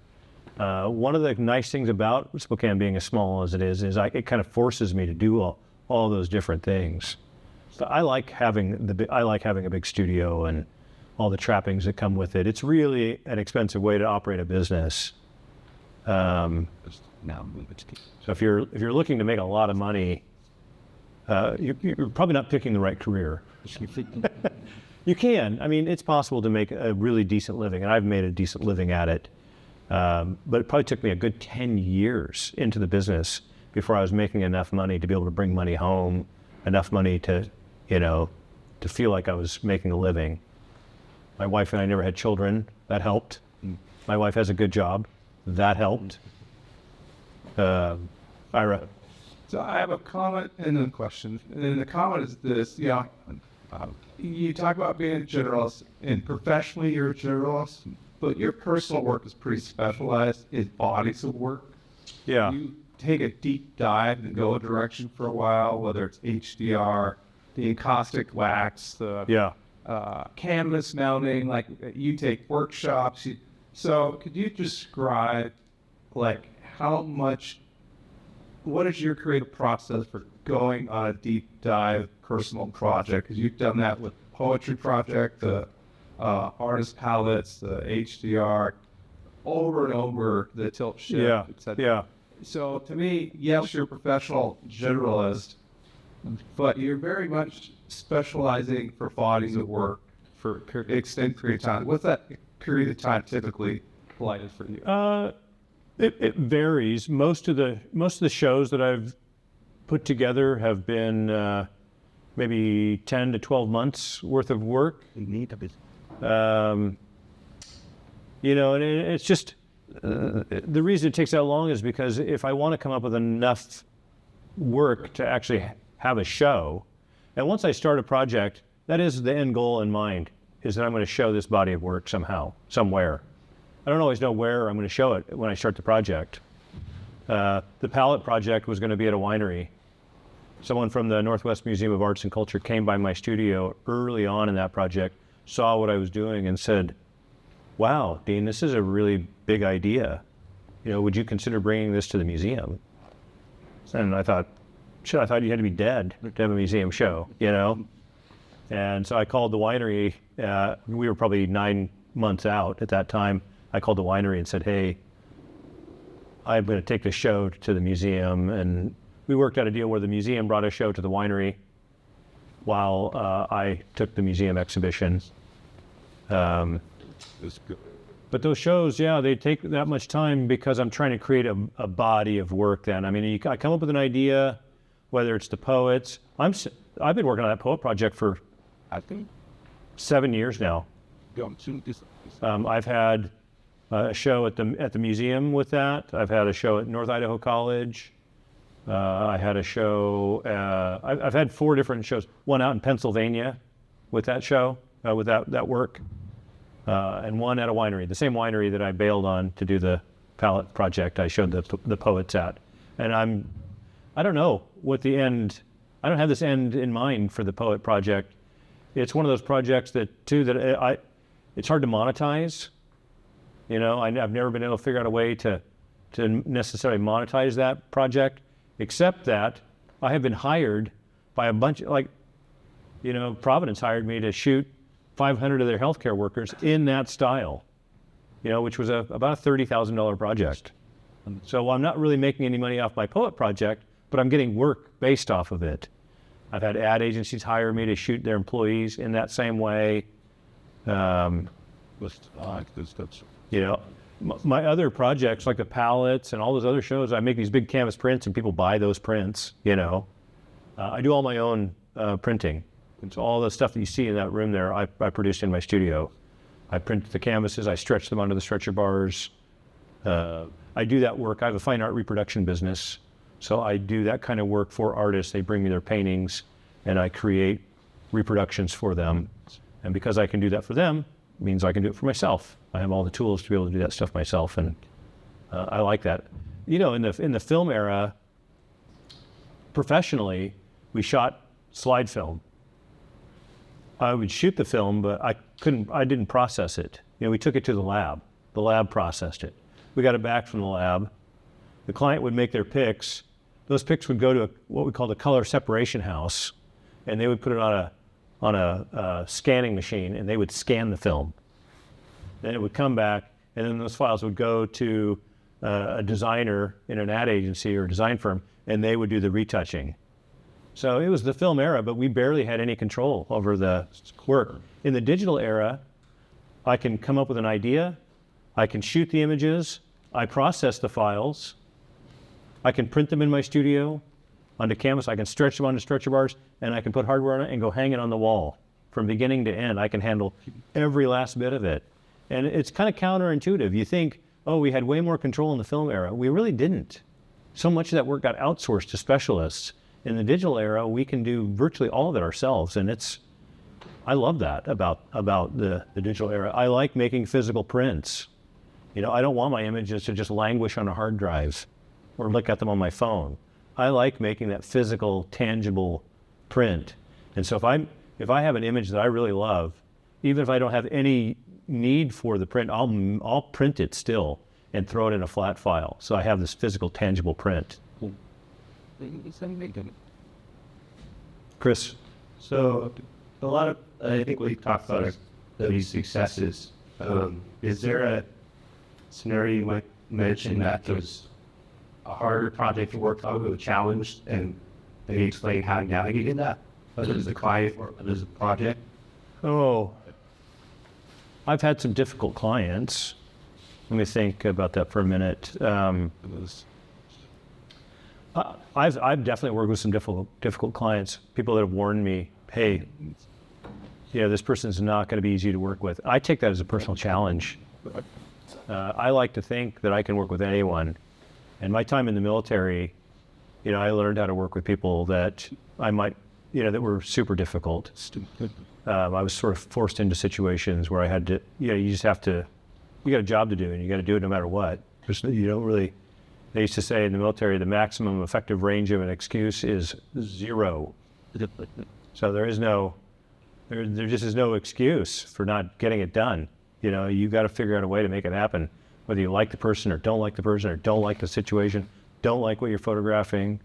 One of the nice things about Spokane being as small as it is it kind of forces me to do all those different things. So I like having a big studio and all the trappings that come with it. It's really an expensive way to operate a business. So if you're looking to make a lot of money, you're probably not picking the right career. You can. I mean, it's possible to make a really decent living, and I've made a decent living at it. But it probably took me a good 10 years into the business before I was making enough money to be able to bring money home, enough money to feel like I was making a living. My wife and I never had children. That helped. My wife has a good job. That helped. Ira. So I have a comment and a question. And the comment is this, you talk about being a generalist, and professionally you're a generalist, but your personal work is pretty specialized in bodies of work. Yeah. You take a deep dive and go a direction for a while, whether it's HDR, the encaustic wax, the canvas mounting, like you take workshops. So could you describe like what is your creative process for going on a deep dive personal project? Because you've done that with poetry project, the artist palettes, the HDR, over and over, the tilt shift, etc. Yeah. So to me, yes, you're a professional generalist, but you're very much specializing for bodies of work for extended period of time. What's that period of time typically like for you? It varies. Most of the shows that I've put together have been maybe 10 to 12 months worth of work. And it's just the reason it takes that long is because if I want to come up with enough work to actually have a show, and once I start a project, that is the end goal in mind, is that I'm going to show this body of work somehow, somewhere. I don't always know where I'm going to show it when I start the project. The palette project was going to be at a winery. Someone from the Northwest Museum of Arts and Culture came by my studio early on in that project, saw what I was doing and said, "Wow, Dean, this is a really big idea. Would you consider bringing this to the museum?" And I thought, shit, I thought you had to be dead to have a museum show, And so I called the winery. We were probably 9 months out at that time. I called the winery and said, "Hey, I'm going to take the show to the museum." And we worked out a deal where the museum brought a show to the winery while I took the museum exhibition. But those shows, they take that much time because I'm trying to create a body of work then. I mean, I come up with an idea, whether it's the poets. I've been working on that poet project for, I think, 7 years now. I've had a show at the museum with that. I've had a show at North Idaho College. I had a show. I've had 4 different shows. One out in Pennsylvania with that show, with that work, and one at a winery, the same winery that I bailed on to do the palette project. I showed the poets at, and I don't know what the end. I don't have this end in mind for the poet project. It's one of those projects that it's hard to monetize. I've never been able to figure out a way to necessarily monetize that project, except that I have been hired by a bunch Providence hired me to shoot 500 of their healthcare workers in that style, which was about a $30,000 project. So I'm not really making any money off my poet project, but I'm getting work based off of it. I've had ad agencies hire me to shoot their employees in that same way. My other projects like the palettes and all those other shows, I make these big canvas prints and people buy those prints, I do all my own printing. And so all the stuff that you see in that room there, I produced in my studio. I print the canvases, I stretch them onto the stretcher bars. I do that work. I have a fine art reproduction business. So I do that kind of work for artists. They bring me their paintings and I create reproductions for them. And because I can do that for them, it means I can do it for myself. I have all the tools to be able to do that stuff myself. And I like that. In the film era, professionally, we shot slide film. I would shoot the film, but I didn't process it. We took it to the lab. The lab processed it. We got it back from the lab. The client would make their picks. Those picks would go to what we called a color separation house. and they would put it on a scanning machine, and they would scan the film. Then it would come back, and then those files would go to a designer in an ad agency or design firm, and they would do the retouching. So it was the film era, but we barely had any control over the work. In the digital era, I can come up with an idea, I can shoot the images, I process the files, I can print them in my studio onto canvas, I can stretch them onto stretcher bars, and I can put hardware on it and go hang it on the wall. From beginning to end, I can handle every last bit of it. And it's kind of counterintuitive. You think, oh, we had way more control in the film era. We really didn't. So much of that work got outsourced to specialists. In the digital era, we can do virtually all of it ourselves, and I love that about the digital era. I like making physical prints. You know, I don't want my images to just languish on a hard drive or look at them on my phone. I like making that physical, tangible print. And so if I have an image that I really love, even if I don't have any need for the print, I'll print it still and throw it in a flat file. So I have this physical, tangible print. Chris? So a lot of, I think we talked about these successes. Is there a scenario you might mention that there's a harder project to work on with a challenge, and maybe explain how you navigated that, whether it's a client or whether it's a project? Oh, I've had some difficult clients. Let me think about that for a minute. I've definitely worked with some difficult clients, people that have warned me, hey, yeah, this person's not going to be easy to work with. I take that as a personal challenge. I like to think that I can work with anyone. And my time in the military, you know, I learned how to work with people that that were super difficult. I was sort of forced into situations where I had to, you got a job to do, and you got to do it no matter what. You don't really, they used to say in the military, the maximum effective range of an excuse is 0. So there just is no excuse for not getting it done. You know, you got to figure out a way to make it happen, whether you like the person or don't like the person or don't like the situation, don't like what you're photographing.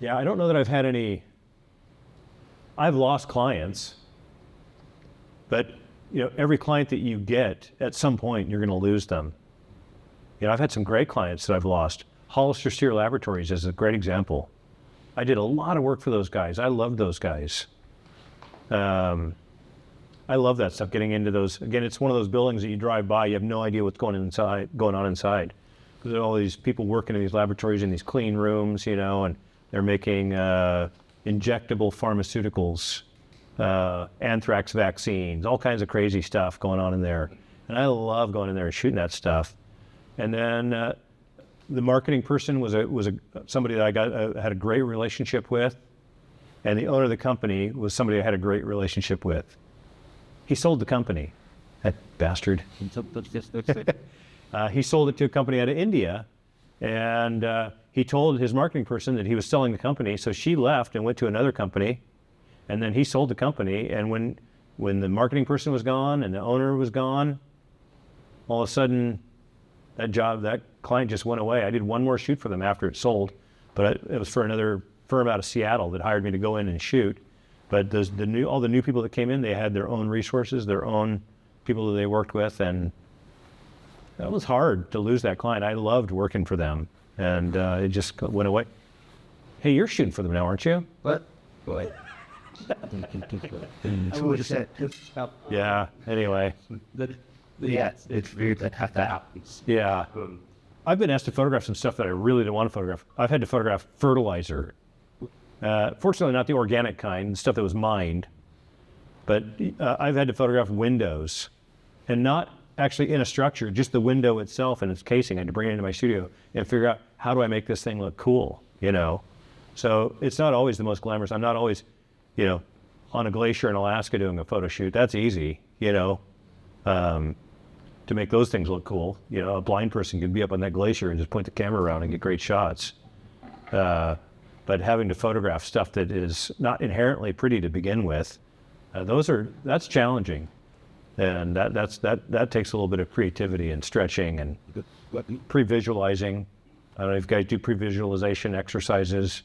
Yeah, I don't know that I've had any. I've lost clients, but every client that you get, at some point, you're going to lose them. I've had some great clients that I've lost. Hollister Steer Laboratories is a great example. I did a lot of work for those guys. I loved those guys. I love that stuff, getting into those. Again, it's one of those buildings that you drive by, you have no idea what's going on inside. Because there are all these people working in these laboratories in these clean rooms, and they're making injectable pharmaceuticals, anthrax vaccines, all kinds of crazy stuff going on in there. And I love going in there and shooting that stuff. And then the marketing person was somebody that I had a great relationship with, and the owner of the company was somebody I had a great relationship with. He sold the company, that bastard. He sold it to a company out of India, and he told his marketing person that he was selling the company, so she left and went to another company, and then he sold the company, and when the marketing person was gone and the owner was gone, all of a sudden, that client just went away. I did one more shoot for them after it sold, but it was for another firm out of Seattle that hired me to go in and shoot. But all the new people that came in, they had their own resources, their own people that they worked with, and it was hard to lose that client. I loved working for them, and it just went away. Hey, you're shooting for them now, aren't you? What? Boy. I would have said. Yeah. Anyway. Yeah, it's weird that that happens. Yeah. I've been asked to photograph some stuff that I really didn't want to photograph. I've had to photograph fertilizer. Fortunately, not the organic kind, stuff that was mined. But I've had to photograph windows, and not actually in a structure, just the window itself and its casing. I had to bring it into my studio and figure out, how do I make this thing look cool, So it's not always the most glamorous. I'm not always, on a glacier in Alaska doing a photo shoot. That's easy, to make those things look cool. A blind person can be up on that glacier and just point the camera around and get great shots. But having to photograph stuff that is not inherently pretty to begin with, that's challenging. And that takes a little bit of creativity and stretching and pre-visualizing. I don't know if you guys do pre-visualization exercises,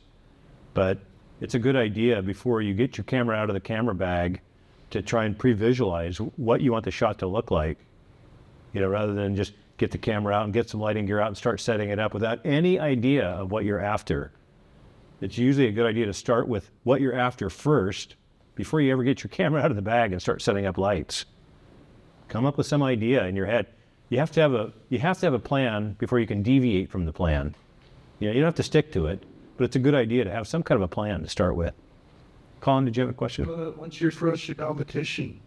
but it's a good idea before you get your camera out of the camera bag to try and pre-visualize what you want the shot to look like, rather than just get the camera out and get some lighting gear out and start setting it up without any idea of what you're after. It's usually a good idea to start with what you're after first before you ever get your camera out of the bag and start setting up lights. Come up with some idea in your head. You have to have a plan before you can deviate from the plan. You don't have to stick to it, but it's a good idea to have some kind of a plan to start with. Colin, did you have a question? Once you're first to competition,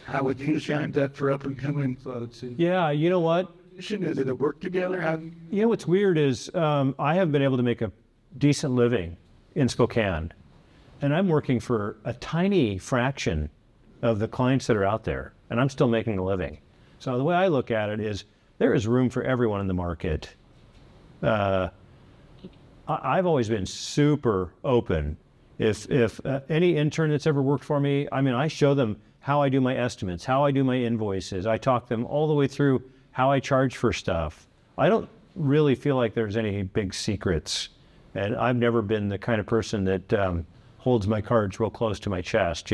how would you find that for up and coming folks? Yeah, you know what? Is it work together? How do you... What's weird is I have been able to make a decent living in Spokane, and I'm working for a tiny fraction of the clients that are out there, and I'm still making a living. So the way I look at it is there is room for everyone in the market. I've always been super open. If any intern that's ever worked for me, I show them how I do my estimates, how I do my invoices. I talk them all the way through how I charge for stuff. I don't really feel like there's any big secrets. And I've never been the kind of person that holds my cards real close to my chest,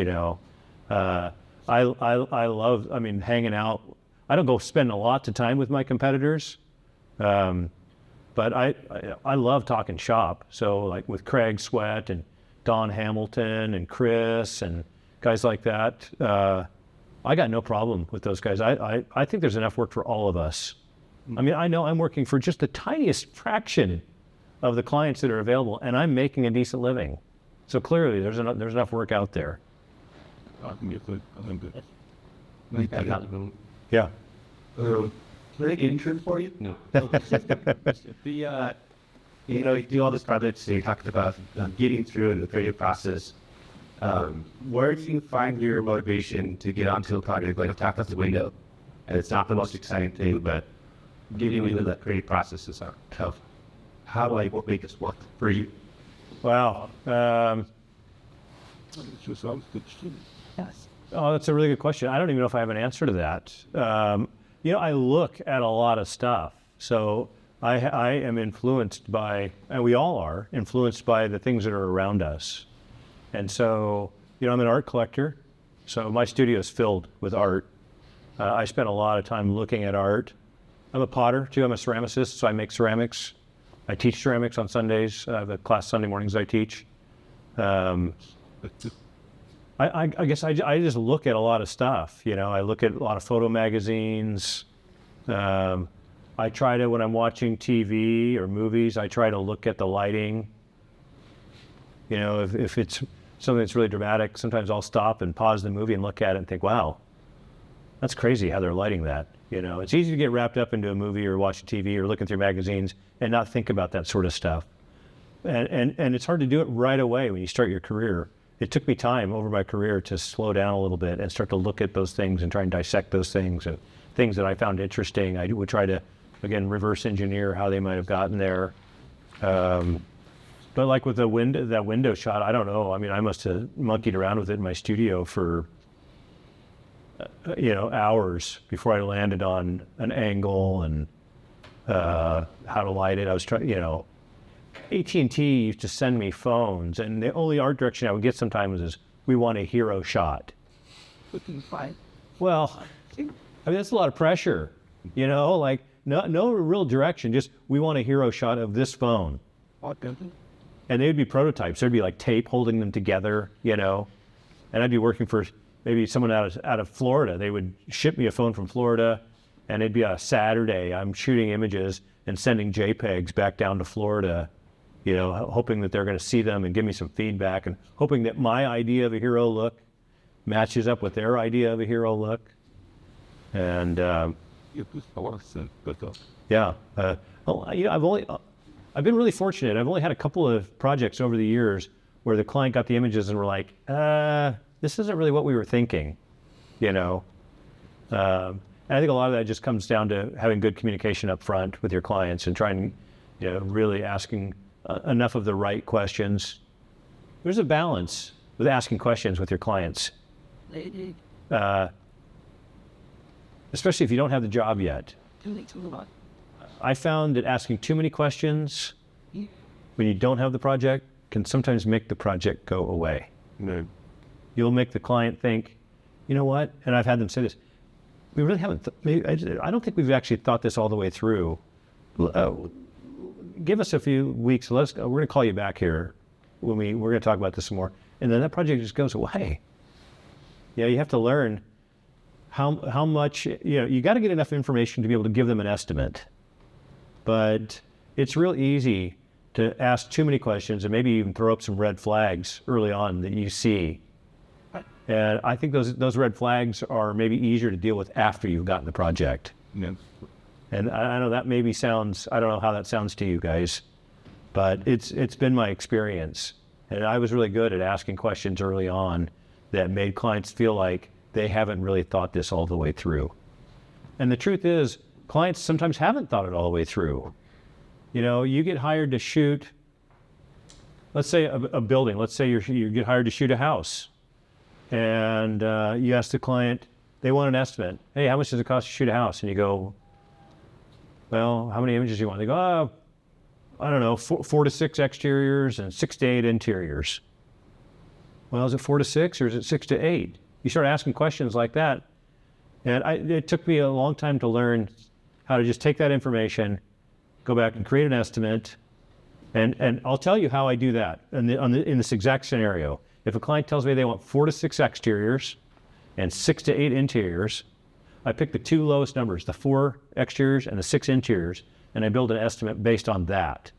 I love, hanging out. I don't go spend a lot of time with my competitors, but I love talking shop. So like with Craig Sweat and Don Hamilton and Chris and guys like that, I got no problem with those guys. I think there's enough work for all of us. I know I'm working for just the tiniest fraction of the clients that are available, and I'm making a decent living. So clearly there's enough work out there. Yeah. Can I get intern for you? No. You do all these projects, you talked about getting through the creative process. Where do you find your motivation to get onto a project like Talk Out the Window? And it's not the most exciting thing, but getting into that creative process is tough. How do what make this work for you? Wow. Oh, that's a really good question. I don't even know if I have an answer to that. I look at a lot of stuff. So I am influenced by, and we all are, influenced by the things that are around us. And so, I'm an art collector. So my studio is filled with art. I spend a lot of time looking at art. I'm a potter too. I'm a ceramicist, so I make ceramics. I teach ceramics on Sundays. I have a class Sunday mornings I teach. I guess I just look at a lot of stuff. I look at a lot of photo magazines. I try to, when I'm watching TV or movies, I try to look at the lighting. If it's something that's really dramatic, sometimes I'll stop and pause the movie and look at it and think, wow, that's crazy how they're lighting that. It's easy to get wrapped up into a movie or watching TV or looking through magazines and not think about that sort of stuff. And it's hard to do it right away when you start your career. It took me time over my career to slow down a little bit and start to look at those things and try and dissect those things and things that I found interesting. I would try to, again, reverse engineer how they might have gotten there. But like with that window shot, I don't know. I must have monkeyed around with it in my studio for hours before I landed on an angle and how to light it. I was trying, AT&T used to send me phones, and the only art direction I would get sometimes is, we want a hero shot. Well, that's a lot of pressure, like no real direction, just, we want a hero shot of this phone. And they would be prototypes. There'd be like tape holding them together, and I'd be working for maybe someone out of Florida. They would ship me a phone from Florida, and it'd be a Saturday. I'm shooting images and sending JPEGs back down to Florida, hoping that they're going to see them and give me some feedback, and hoping that my idea of a hero look matches up with their idea of a hero look. And yeah, I've been really fortunate. I've only had a couple of projects over the years where the client got the images and were like, this isn't really what we were thinking, And I think a lot of that just comes down to having good communication up front with your clients and trying, really asking enough of the right questions. There's a balance with asking questions with your clients, especially if you don't have the job yet. I found that asking too many questions when you don't have the project can sometimes make the project go away. No. You'll make the client think, you know what? And I've had them say this, we really haven't, I don't think we've actually thought this all the way through. Give us a few weeks. We're going to call you back here when we're going to talk about this some more. And then that project just goes away. Yeah, you have to learn how much, you got to get enough information to be able to give them an estimate. But it's real easy to ask too many questions and maybe even throw up some red flags early on that you see. And I think those red flags are maybe easier to deal with after you've gotten the project. Yeah. And I know that maybe sounds, I don't know how that sounds to you guys, but it's been my experience. And I was really good at asking questions early on that made clients feel like they haven't really thought this all the way through. And the truth is, clients sometimes haven't thought it all the way through. You get hired to shoot, let's say a building, let's say you get hired to shoot a house. And you ask the client, they want an estimate. Hey, how much does it cost to shoot a house? And you go, well, how many images do you want? They go, I don't know, 4 to 6 exteriors and 6 to 8 interiors. Well, is it 4 to 6 or is it 6 to 8? You start asking questions like that. And it took me a long time to learn how to just take that information, go back and create an estimate. And I'll tell you how I do that in this exact scenario. If a client tells me they want 4 to 6 exteriors and 6 to 8 interiors, I pick the 2 lowest numbers, the 4 exteriors and the 6 interiors, and I build an estimate based on that.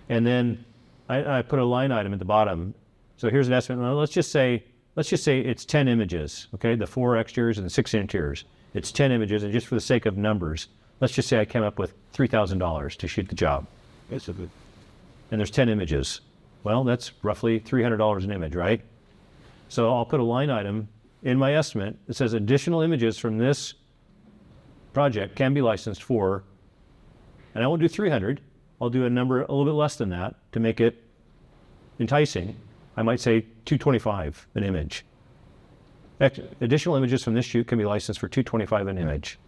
And then I put a line item at the bottom. So here's an estimate. Now, let's just say it's 10 images, okay? The 4 exteriors and the 6 interiors. It's 10 images, and just for the sake of numbers, let's just say I came up with $3,000 to shoot the job. That's a good. And there's 10 images. Well, that's roughly $300 an image, right? So I'll put a line item in my estimate that says additional images from this project can be licensed for, and I won't do 300. I'll do a number a little bit less than that to make it enticing. I might say 225 an image. Additional images from this shoot can be licensed for $225 an image.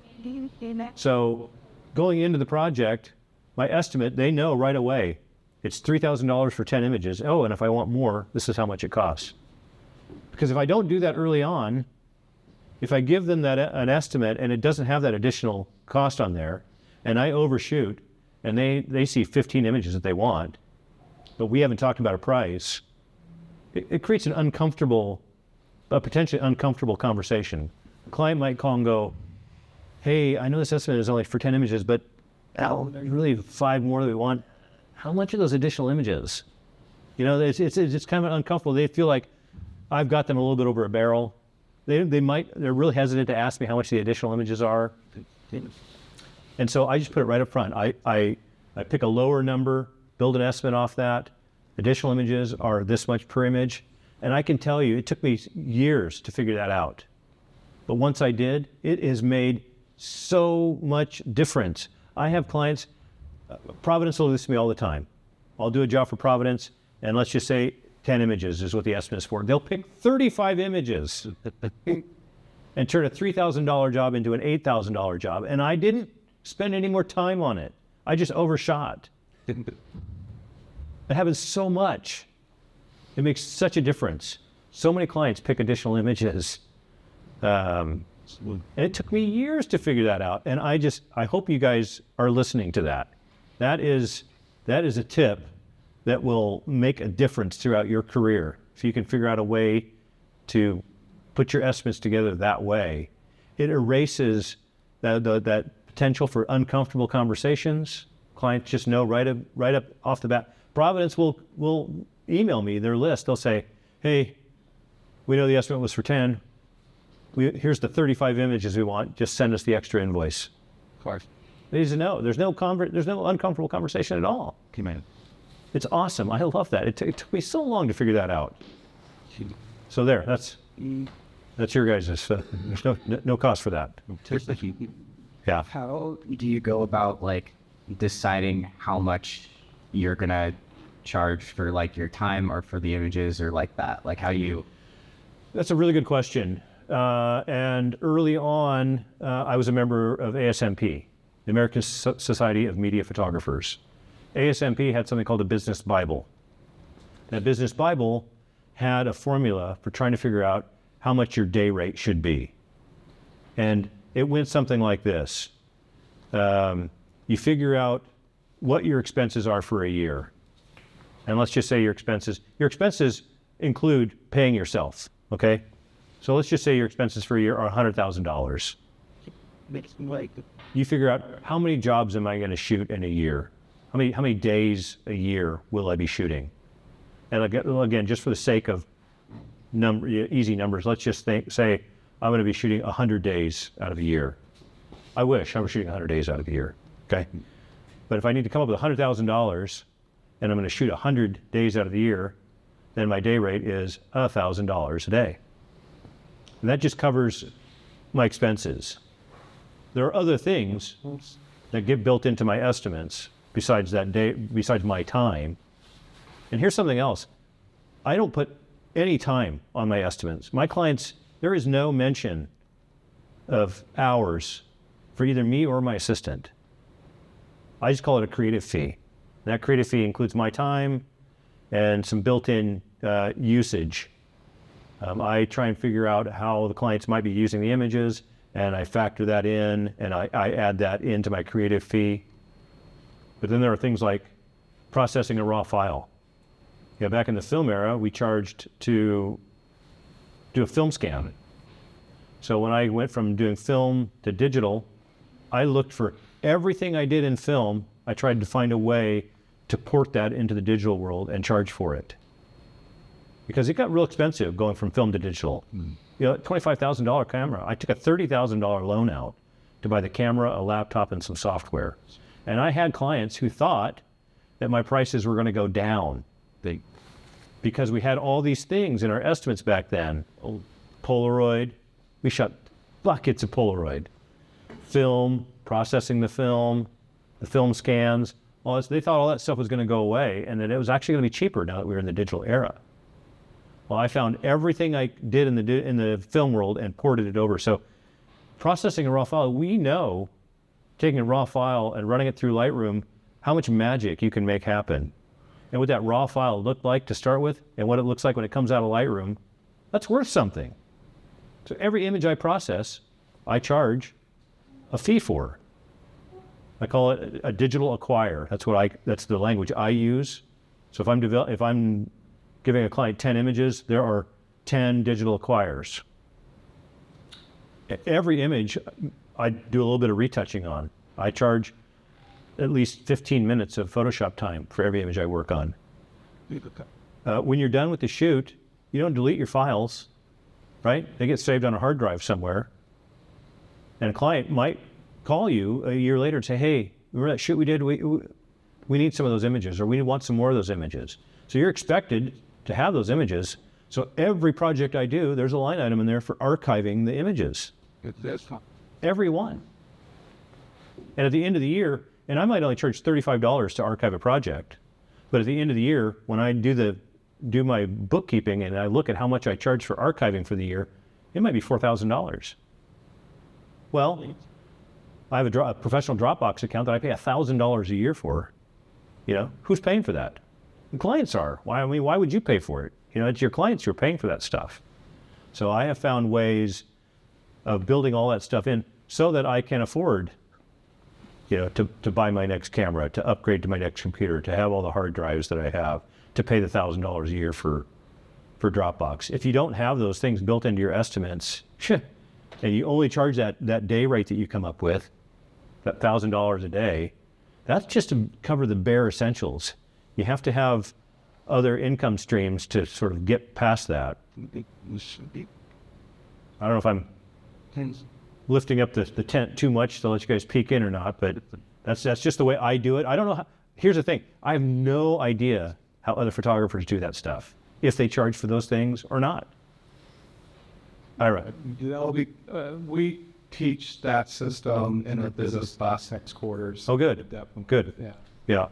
So going into the project, my estimate, they know right away, it's $3,000 for 10 images. Oh, and if I want more, this is how much it costs. Because if I don't do that early on, if I give them an estimate and it doesn't have that additional cost on there, and I overshoot, and they see 15 images that they want, but we haven't talked about a price, it creates a potentially uncomfortable conversation. The client might call and go, hey, I know this estimate is only for 10 images, but there's really 5 more that we want. How much are those additional images? It's kind of uncomfortable. They feel like I've got them a little bit over a barrel. They're really hesitant to ask me how much the additional images are. And so I just put it right up front. I pick a lower number, build an estimate off that. Additional images are this much per image. And I can tell you, it took me years to figure that out. But once I did, it has made so much difference. I have clients, Providence will do this to me all the time. I'll do a job for Providence, and let's just say 10 images is what the estimate is for. They'll pick 35 images and turn a $3,000 job into an $8,000 job. And I didn't spend any more time on it. I just overshot. It happens so much. It makes such a difference. So many clients pick additional images. And it took me years to figure that out. And I hope you guys are listening to that. That is a tip that will make a difference throughout your career. If you can figure out a way to put your estimates together that way, it erases that potential for uncomfortable conversations. Clients just know right up off the bat. Providence will email me their list. They'll say, hey, we know the estimate was for 10. Here's the 35 images we want. Just send us the extra invoice. Of course. They just know. There's no uncomfortable conversation at all. It's awesome. I love that. It took me so long to figure that out. So there, that's your guys'. There's no cost for that. Yeah. How do you go about deciding how much you're gonna charge for your time or for the images or that? How you? That's a really good question. And early on, I was a member of ASMP. the American Society of Media Photographers. ASMP had something called a business Bible. That business Bible had a formula for trying to figure out how much your day rate should be. And it went something like this. You figure out what your expenses are for a year. And let's just say your expenses include paying yourself, okay? So let's just say your expenses for a year are $100,000. You figure out how many jobs am I going to shoot in a year? How many days a year will I be shooting? And again, just for the sake of easy numbers, let's just say I'm going to be shooting 100 days out of a year. I wish I were shooting 100 days out of a year, okay? But if I need to come up with $100,000 and I'm going to shoot 100 days out of the year, then my day rate is $1,000 a day. And that just covers my expenses. There are other things that get built into my estimates besides my time. And here's something else. I don't put any time on my estimates. My clients, there is no mention of hours for either me or my assistant. I just call it a creative fee. That creative fee includes my time and some built-in usage. I try and figure out how the clients might be using the images, and I factor that in, and I add that into my creative fee. But then there are things like processing a raw file. Yeah, back in the film era, we charged to do a film scan. So when I went from doing film to digital, I looked for everything I did in film. I tried to find a way to port that into the digital world and charge for it. Because it got real expensive going from film to digital. You know, $25,000 camera. I took a $30,000 loan out to buy the camera, a laptop, and some software. And I had clients who thought that my prices were going to go down. Because we had all these things in our estimates back then. Polaroid, we shot buckets of Polaroid. Film, processing the film scans, all this, they thought all that stuff was going to go away and that it was actually going to be cheaper now that we were in the digital era. Well, I found everything I did in the film world and ported it over. So processing a raw file, we know, taking a raw file and running it through Lightroom, how much magic you can make happen. And what that raw file looked like to start with and what it looks like when it comes out of Lightroom, that's worth something. So every image I process, I charge a fee for. I call it a digital acquire. That's the language I use. So if I'm giving a client 10 images, there are 10 digital acquires. Every image I do a little bit of retouching on. I charge at least 15 minutes of Photoshop time for every image I work on. When you're done with the shoot, you don't delete your files, right? They get saved on a hard drive somewhere. And a client might call you a year later and say, hey, remember that shoot we did? We need some of those images, or we want some more of those images. So you're expected to have those images. So every project I do, there's a line item in there for archiving the images. Every one. And at the end of the year, and I might only charge $35 to archive a project, but at the end of the year, when I do my bookkeeping and I look at how much I charge for archiving for the year, it might be $4,000. Well, I have a professional Dropbox account that I pay $1,000 a year for. You know, who's paying for that? The clients are. Why would you pay for it? You know, it's your clients who are paying for that stuff. So I have found ways of building all that stuff in so that I can afford, you know, to buy my next camera, to upgrade to my next computer, to have all the hard drives that I have, to pay the $1,000 a year for Dropbox. If you don't have those things built into your estimates, and you only charge that day rate that you come up with, that $1,000 a day, that's just to cover the bare essentials. You have to have other income streams to sort of get past that. I don't know if I'm lifting up the tent too much to let you guys peek in or not, but that's just the way I do it. I don't know how, here's the thing. I have no idea how other photographers do that stuff, if they charge for those things or not. All right. We teach that system in our business class next quarter. Oh, good. Good. Yeah. Yeah.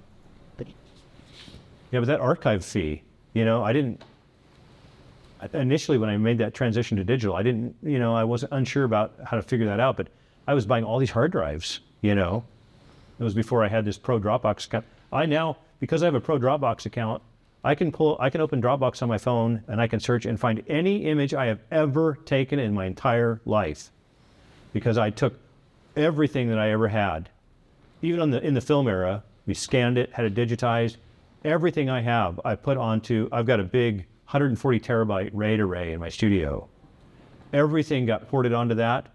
Yeah, but that archive fee, you know, initially when I made that transition to digital, I wasn't unsure about how to figure that out, but I was buying all these hard drives, you know, It was before I had this Pro Dropbox account. I now, because I have a Pro Dropbox account, I can open Dropbox on my phone and I can search and find any image I have ever taken in my entire life. Because I took everything that I ever had. Even in the film era, we scanned it, had it digitized. Everything I have, I've got a big 140 terabyte RAID array in my studio. Everything got ported onto that.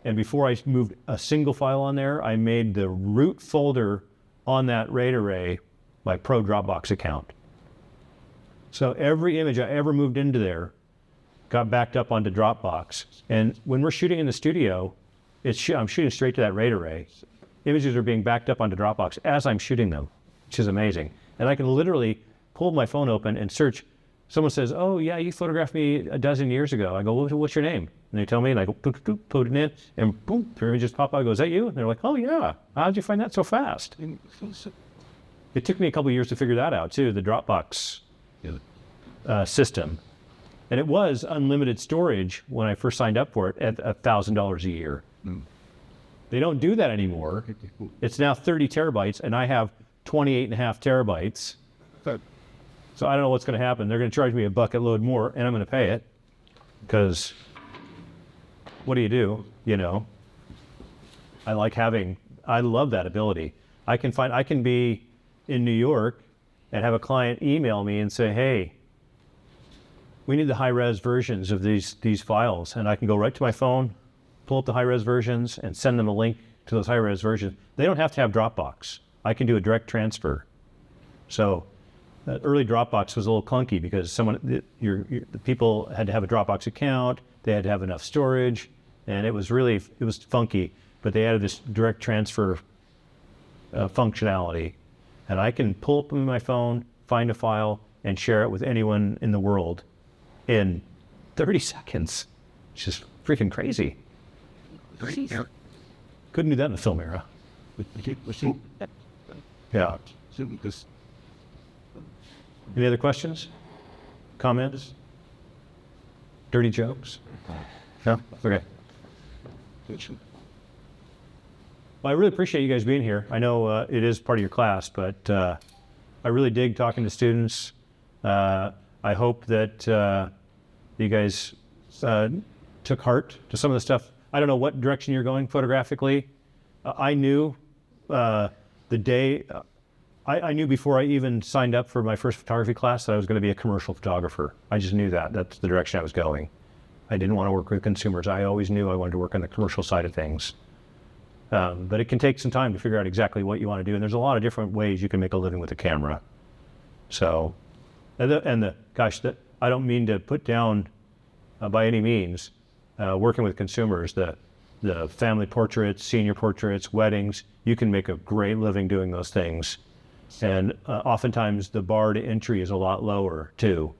And before I moved a single file on there, I made the root folder on that RAID array my Pro Dropbox account. So every image I ever moved into there got backed up onto Dropbox. And when we're shooting in the studio, I'm shooting straight to that RAID array. Images are being backed up onto Dropbox as I'm shooting them, which is amazing. And I can literally pull my phone open and search. Someone says, oh yeah, you photographed me a dozen years ago. I go, what's your name? And they tell me, and I go, put it in, and boom, their images pop out. I go, is that you? And they're like, oh yeah, how'd you find that so fast? It took me a couple of years to figure that out too, the Dropbox system. And it was unlimited storage when I first signed up for it at $1,000 a year. They don't do that anymore. It's now 30 terabytes, and I have 28 and a half terabytes. So I don't know what's going to happen. They're going to charge me a bucket load more, and I'm going to pay it. Because what do? You know, I love that ability. I can be in New York and have a client email me and say, hey, we need the high-res versions of these files. And I can go right to my phone, pull up the high-res versions, and send them a link to those high-res versions. They don't have to have Dropbox. I can do a direct transfer. So early Dropbox was a little clunky because the people had to have a Dropbox account, they had to have enough storage, and it was funky. But they added this direct transfer functionality. And I can pull up on my phone, find a file, and share it with anyone in the world in 30 seconds. It's just freaking crazy. Couldn't do that in the film era. Yeah. Any other questions? Comments? Dirty jokes? No? Okay. Well, I really appreciate you guys being here. I know it is part of your class, but I really dig talking to students. I hope that you guys took heart to some of the stuff. I don't know what direction you're going photographically. I knew the day, I knew before I even signed up for my first photography class that I was going to be a commercial photographer. I just knew that. That's the direction I was going. I didn't want to work with consumers. I always knew I wanted to work on the commercial side of things. But it can take some time to figure out exactly what you want to do. And there's a lot of different ways you can make a living with a camera. So, I don't mean to put down by any means working with consumers, the family portraits, senior portraits, weddings, you can make a great living doing those things. And oftentimes the bar to entry is a lot lower too.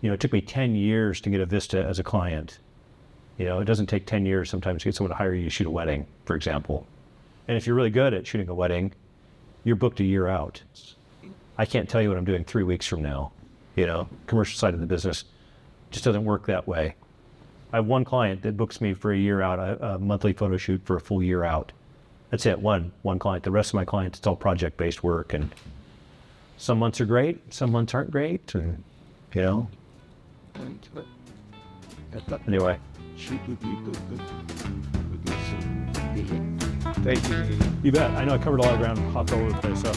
You know, it took me 10 years to get a Vista as a client. You know, it doesn't take 10 years sometimes to get someone to hire you to shoot a wedding, for example. And if you're really good at shooting a wedding, you're booked a year out. I can't tell you what I'm doing 3 weeks from now. You know, commercial side of the business just doesn't work that way. I have one client that books me for a year out, a monthly photo shoot for a full year out. That's it, one client. The rest of my clients, it's all project-based work. And some months are great, some months aren't great, and, you know. Anyway. Thank you. You bet. I know I covered a lot of ground, hopped all over the place. So